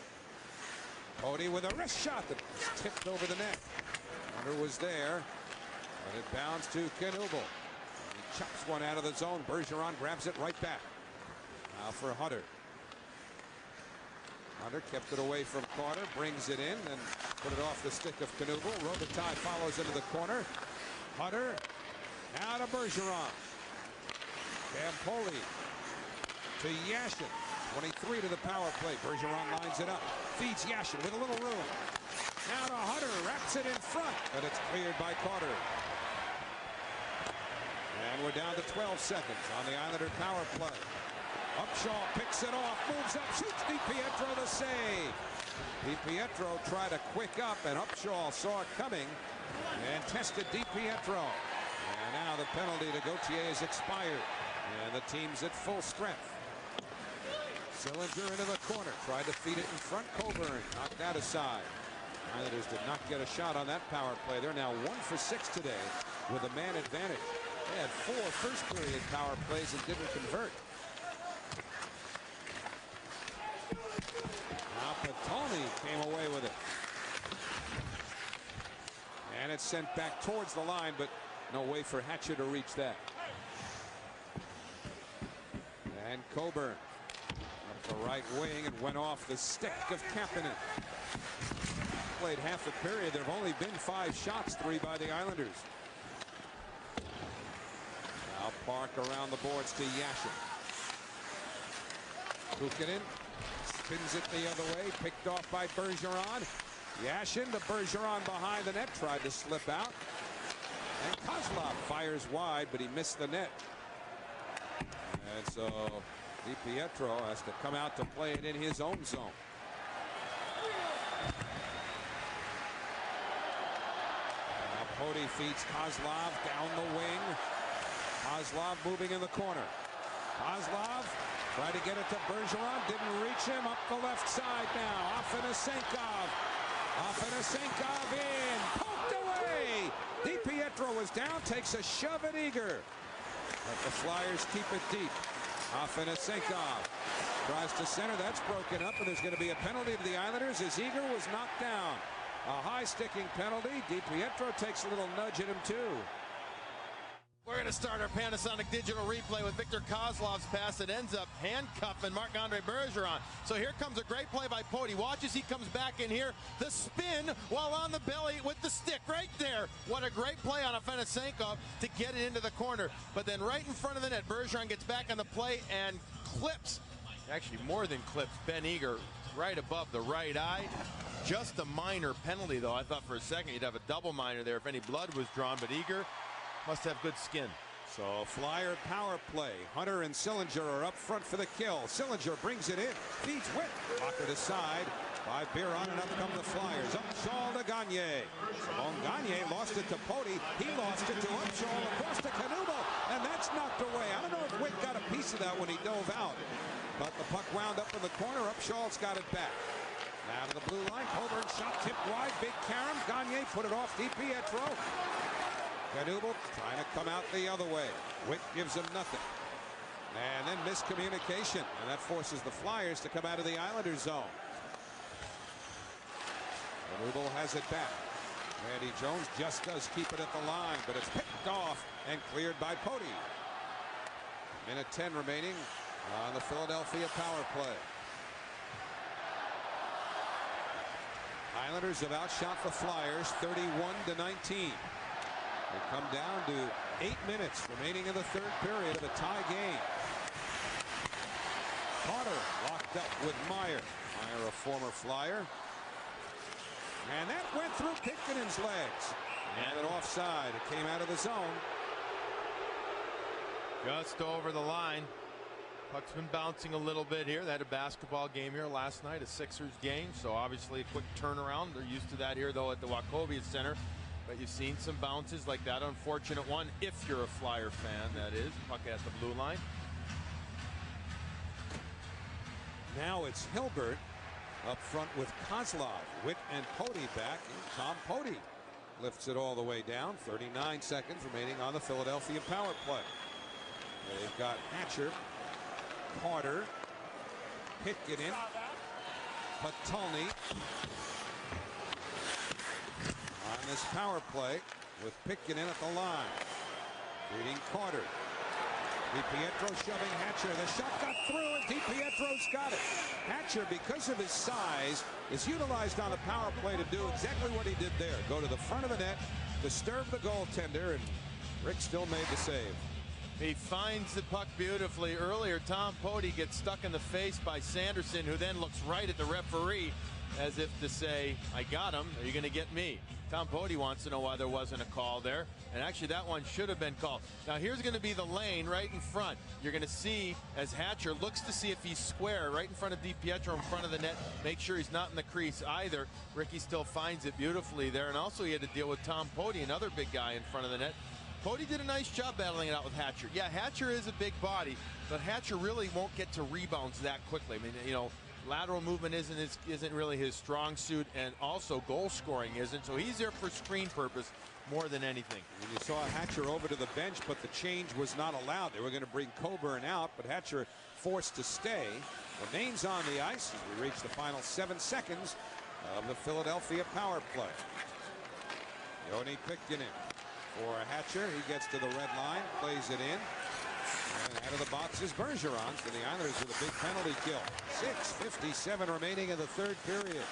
Cody with a wrist shot that was tipped over the net. Hunter was there, but it bounced to Knuble. He chops one out of the zone. Bergeron grabs it right back. Now for Hunter. Hunter kept it away from Carter, brings it in, and put it off the stick of Knuble. Robitaille follows into the corner. Hunter, now to Bergeron. Campoli to Yashin. 23 to the power play. Bergeron lines it up. Feeds Yashin with a little room. Now to Hunter, wraps it in front, but it's cleared by Carter. And we're down to 12 seconds on the Islander power play. Upshaw picks it off, moves up, shoots DiPietro the save. DiPietro tried to quick up, and Upshaw saw it coming and tested DiPietro. And now the penalty to Gauthier is expired, and the team's at full strength. Sillinger into the corner, tried to feed it in front. Coburn knocked that aside. Islanders did not get a shot on that power play. They're now 1 for 6 today with a man advantage. They had 4 first period power plays and didn't convert. Now Patoni came away with it. And it's sent back towards the line, but no way for Hatcher to reach that. And Coburn up the right wing and went off the stick of Kapanen. Played half the period. There have only been 5 shots, 3 by the Islanders. Now Park around the boards to Yashin. Kukkinen spins it the other way, picked off by Bergeron. Yashin to Bergeron behind the net, tried to slip out. And Kozlov fires wide, but he missed the net. And so DiPietro has to come out to play it in his own zone. Now Poti feeds Kozlov down the wing. Kozlov moving in the corner. Kozlov tried to get it to Bergeron, didn't reach him. Up the left side now. Afanasenkov. Afanasenkov in. Poked away. DiPietro was down, takes a shove at Eager. But the Flyers keep it deep. Afanasenkov tries to center. That's broken up, and there's going to be a penalty to the Islanders as Eager was knocked down. A high sticking penalty. DiPietro takes a little nudge at him too. We're going to start our Panasonic digital replay with Victor Kozlov's pass that ends up handcuffing Marc-Andre Bergeron. So here comes a great play by Poti. Watch as he comes back in here. The spin while on the belly with the stick right there. What a great play on Afanasenkov to get it into the corner. But then right in front of the net, Bergeron gets back on the play and clips, actually more than clips, Ben Eager right above the right eye. Just a minor penalty, though. I thought for a second you'd have a double minor there if any blood was drawn, but Eager must have good skin. So Flyer power play. Hunter and Sillinger are up front for the kill. Sillinger brings it in. Feeds Witt. Rocketed aside by Biron, and up come the Flyers. Upshaw to Gagne. Gagne lost it to Poti. He lost it to Upshaw across to Canudo, and that's knocked away. I don't know if Witt got a piece of that when he dove out, but the puck wound up in the corner. Upshaw's got it back. Now to the blue line. Coburn shot tipped wide. Big carom. Gagne put it off DiPietro. Canudo trying to come out the other way. Witt gives him nothing. And then miscommunication. And that forces the Flyers to come out of the Islanders zone. Canudo has it back. Randy Jones just does keep it at the line, but it's picked off and cleared by Poti. Minute 10 remaining on the Philadelphia power play. Islanders have outshot the Flyers 31-19. They come down to 8 minutes remaining in the third period of a tie game. Carter locked up with Meyer. Meyer, a former Flyer. And that went through Pickinen's legs. And an offside. It came out of the zone. Just over the line. Puck's been bouncing a little bit here. They had a basketball game here last night, a Sixers game. So obviously a quick turnaround. They're used to that here, though, at the Wachovia Center. But you've seen some bounces like that unfortunate one, if you're a Flyer fan, that is. Puck at the blue line. Now it's Hilbert up front with Kozlov. Witt and Poti back. And Tom Poti lifts it all the way down. 39 seconds remaining on the Philadelphia power play. They've got Hatcher, Carter, Pickkinen, Patulny on this power play with Pickkinen at the line. Feeding Carter. DiPietro shoving Hatcher. The shot got through, and DiPietro's got it. Hatcher, because of his size, is utilized on the power play to do exactly what he did there. Go to the front of the net, disturb the goaltender, and Rick still made the save. He finds the puck beautifully. Earlier, Tom Poti gets stuck in the face by Sanderson, who then looks right at the referee as if to say, I got him. Are you going to get me? Tom Poti wants to know why there wasn't a call there. And actually, that one should have been called. Now, here's going to be the lane right in front. You're going to see as Hatcher looks to see if he's square right in front of DiPietro in front of the net. Make sure he's not in the crease either. Ricky still finds it beautifully there. And also, he had to deal with Tom Poti, another big guy in front of the net. Poti did a nice job battling it out with Hatcher. Yeah, Hatcher is a big body, but Hatcher really won't get to rebounds that quickly. I mean, you know, lateral movement isn't really his strong suit, and also goal scoring isn't. So he's there for screen purpose more than anything. And you saw Hatcher over to the bench, but the change was not allowed. They were going to bring Coburn out, but Hatcher forced to stay. Remains on the ice as we reach the final 7 seconds of the Philadelphia power play. Joni Pickkinen for Hatcher. He gets to the red line, plays it in. And out of the box is Bergeron for the Islanders with a big penalty kill. 6:57 remaining in the third period.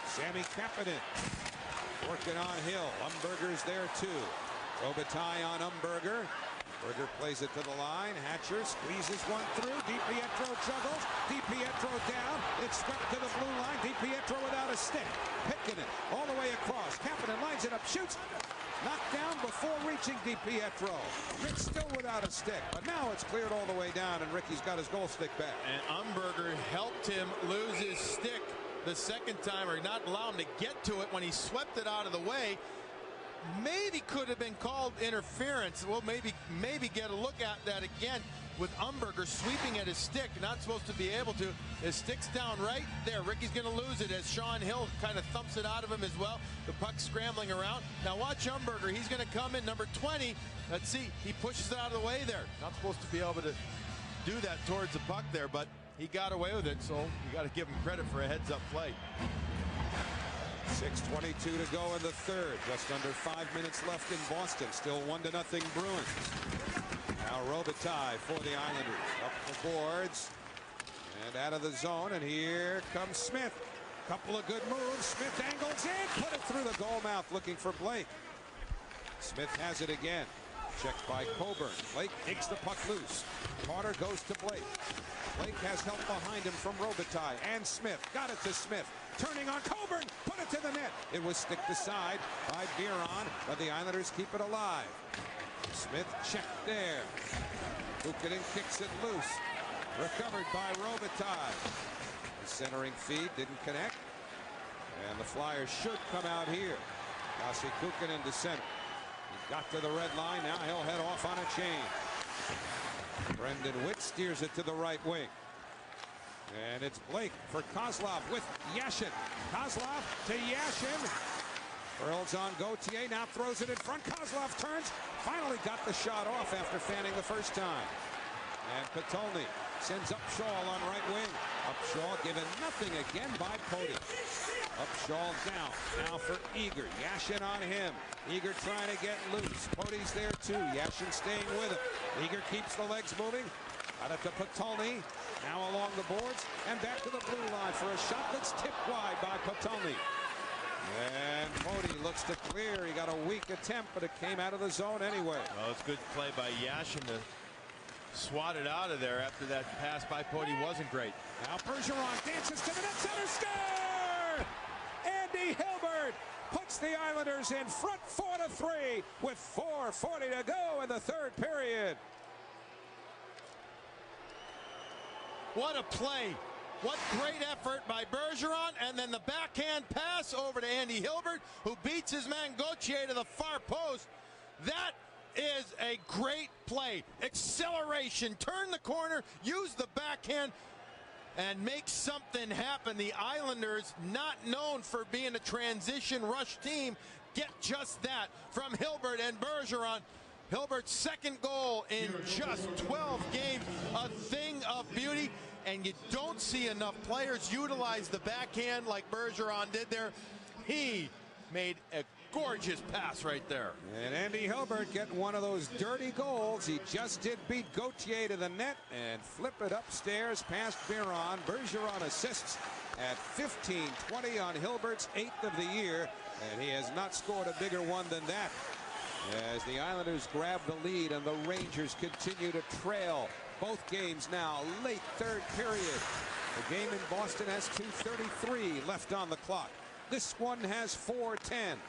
Sammy Kapanen working on Hill. Umberger's there too. Robitaille on Umberger. Berger plays it to the line. Hatcher squeezes one through. DiPietro juggles. DiPietro down. It's swept to the blue line. DiPietro without a stick. Picking it all the way across. Kapanen lines it up. Shoots. Knocked down before reaching DiPietro. Rick still without a stick. But now it's cleared all the way down, and Ricky's got his goal stick back. And Umberger helped him lose his stick the second time, or not allow him to get to it when he swept it out of the way. Maybe could have been called interference. We'll maybe get a look at that again with Umberger sweeping at his stick. Not supposed to be able to. His stick's down right there. Ricky's going to lose it as Sean Hill kind of thumps it out of him as well. The puck's scrambling around. Now watch Umberger. He's going to come in, number 20. Let's see. He pushes it out of the way there. Not supposed to be able to do that towards the puck there, but he got away with it, so you got to give him credit for a heads-up play. 6:22 to go in the third. Just under 5 minutes left in Boston. Still 1-0 Bruins. Now Robitaille for the Islanders. Up the boards and out of the zone. And here comes Smith. Couple of good moves. Smith angles in. Put it through the goal mouth looking for Blake. Smith has it again. Checked by Coburn. Blake takes the puck loose. Carter goes to Blake. Blake has help behind him from Robitaille and Smith. Got it to Smith. Turning on Coburn. Put it to the net. It was sticked aside by Biron, but the Islanders keep it alive. Smith checked there. Kukanen kicks it loose. Recovered by Robitaille. The centering feed didn't connect. And the Flyers should come out here. Lassi Kukanen to center. He got to the red line. Now he'll head off on a chain. Brendan Witt steers it to the right wing. And it's Blake for Kozlov with Yashin. Kozlov to Yashin. Earls on Gauthier. Now throws it in front. Kozlov turns. Finally got the shot off after fanning the first time. And Patolny sends Upshaw on right wing. Upshaw given nothing again by Pody. Upshaw down. Now for Eager. Yashin on him. Eager trying to get loose. Pody's there too. Yashin staying with him. Eager keeps the legs moving. Got it to Patolny. Now along the boards and back to the blue line for a shot that's tipped wide by Patolny. And Pody looks to clear. He got a weak attempt, but it came out of the zone anyway. Well, it's good play by Yashin to swat it out of there after that pass by Pody wasn't great. Now Bergeron dances to the net center. Score! Andy Hilbert puts the Islanders in front 4-3 with 4:40 to go in the third period. What a play. What great effort by Bergeron, and then the backhand pass over to Andy Hilbert, who beats his man Gauthier to the far post. That is a great play. Acceleration, turn the corner, use the backhand, and make something happen. The Islanders, not known for being a transition rush team, get just that from Hilbert and Bergeron. Hilbert's second goal in just 12 games, a thing of beauty, and you don't see enough players utilize the backhand like Bergeron did there. He made a gorgeous pass right there. And Andy Hilbert getting one of those dirty goals. He just did beat Gauthier to the net and flip it upstairs past Biron. Bergeron assists at 15-20 on Hilbert's 8th of the year, and he has not scored a bigger one than that. As the Islanders grab the lead and the Rangers continue to trail both games now, late third period. The game in Boston has 2:33 left on the clock. This one has 4:10.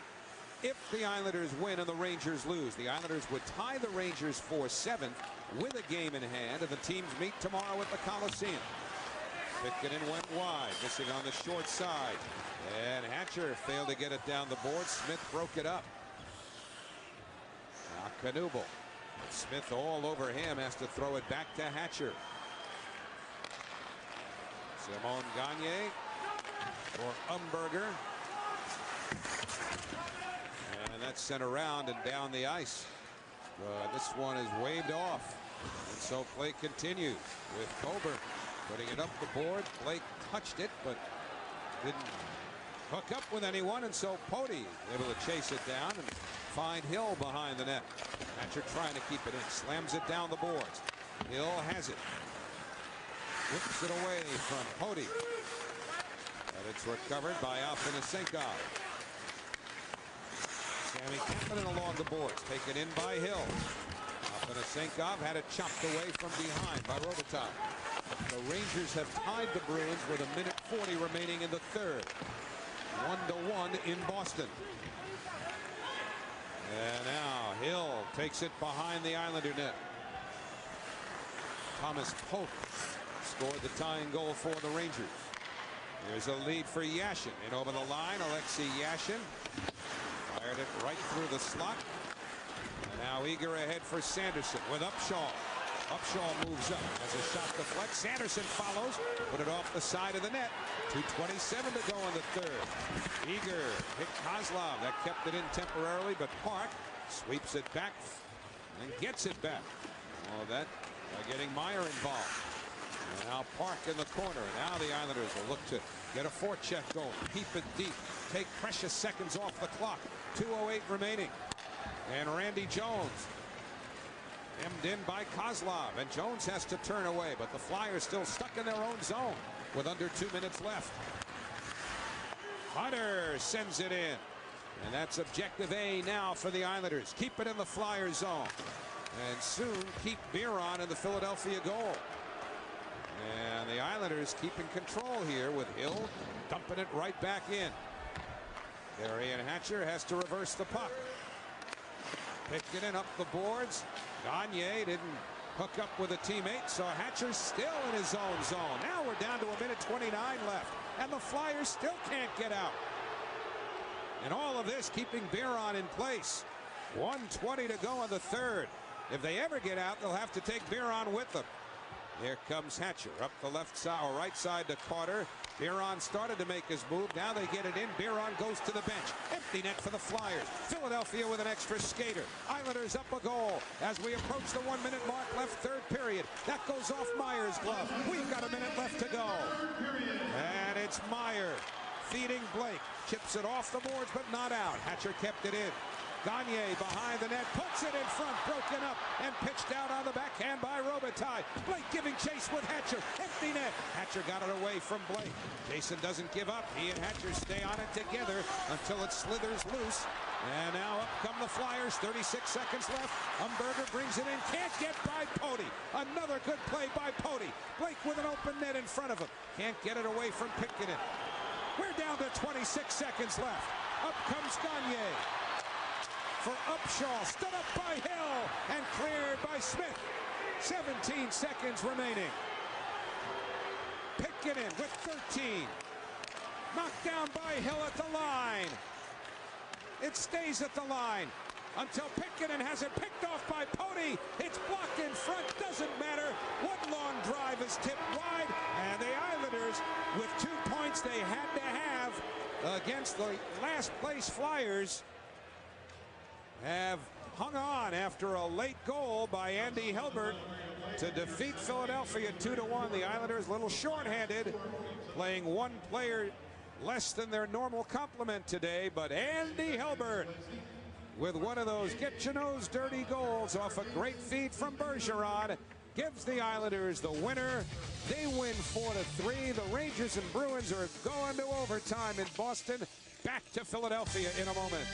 If the Islanders win and the Rangers lose, the Islanders would tie the Rangers for 7th with a game in hand, and the teams meet tomorrow at the Coliseum. Pickenin went wide, missing on the short side. And Hatcher failed to get it down the board. Smith broke it up. Now Knuble. Smith all over him, has to throw it back to Hatcher. Simon Gagne for Umberger. And that's sent around and down the ice. This one is waved off. And so play continues with Coburn putting it up the board. Blake touched it, but didn't hook up with anyone, and so Pody able to chase it down and find Hill behind the net. Hatcher trying to keep it in, slams it down the boards. Hill has it, whips it away from Pody, but it's recovered by Afanasenkov. Sammy Kapanen along the boards, taken in by Hill. Benesenkov had it chopped away from behind by Robitaille. The Rangers have tied the Bruins with 1:40 remaining in the third. 1-1 in Boston. And now Hill takes it behind the Islander net. Thomas Polk scored the tying goal for the Rangers. Here's a lead for Yashin. In over the line, Alexei Yashin fired it right through the slot. And now eager ahead for Sanderson with Upshaw. Upshaw moves up, has a shot deflect. Sanderson follows, put it off the side of the net. 2:27 to go in the third. Eager hit Kozlov. That kept it in temporarily, but Park sweeps it back and gets it back. All that by getting Meyer involved. And now Park in the corner. Now the Islanders will look to get a forecheck going. Keep it deep. Take precious seconds off the clock. 2:08 remaining. And Randy Jones hemmed in by Kozlov. And Jones has to turn away. But the Flyers still stuck in their own zone with under 2 minutes left. Hunter sends it in. And that's objective A now for the Islanders. Keep it in the Flyer zone. And soon keep Biron in the Philadelphia goal. And the Islanders keeping control here with Hill dumping it right back in. Darian Hatcher has to reverse the puck. Picked it in up the boards. Gagne didn't hook up with a teammate, so Hatcher's still in his own zone. Now we're down to 1:29 left, and the Flyers still can't get out. And all of this keeping Biron in place. 1:20 to go in the third. If they ever get out, they'll have to take Biron with them. Here comes Hatcher up the left side or right side to Carter. Biron started to make his move. Now they get it in. Biron goes to the bench. Empty net for the Flyers. Philadelphia with an extra skater. Islanders up a goal as we approach the 1 minute mark left third period. That goes off Meyer's glove. We've got a minute left to go. And it's Meyer feeding Blake. Chips it off the boards but not out. Hatcher kept it in. Gagne behind the net, puts it in front, broken up, and pitched out on the backhand by Robitaille. Blake giving chase with Hatcher. Empty net. Hatcher got it away from Blake. Jason doesn't give up. He and Hatcher stay on it together until it slithers loose. And now up come the Flyers. 36 seconds left. Umberger brings it in. Can't get by Poti. Another good play by Poti. Blake with an open net in front of him. Can't get it away from Pitkanen. We're down to 26 seconds left. Up comes Gagne. For Upshaw, stood up by Hill and cleared by Smith. 17 seconds remaining. Pitkanen with 13. Knocked down by Hill at the line. It stays at the line until Pitkanen has it picked off by Poti. It's blocked in front. Doesn't matter. One long drive is tipped wide. And the Islanders, with 2 points they had to have against the last place Flyers, have hung on after a late goal by Andy Hilbert to defeat Philadelphia 2-1. The Islanders a little shorthanded, playing one player less than their normal complement today, but Andy Hilbert with one of those get-your-nose dirty goals off a great feed from Bergeron gives the Islanders the winner. They win 4-3. The Rangers and Bruins are going to overtime in Boston. Back to Philadelphia in a moment.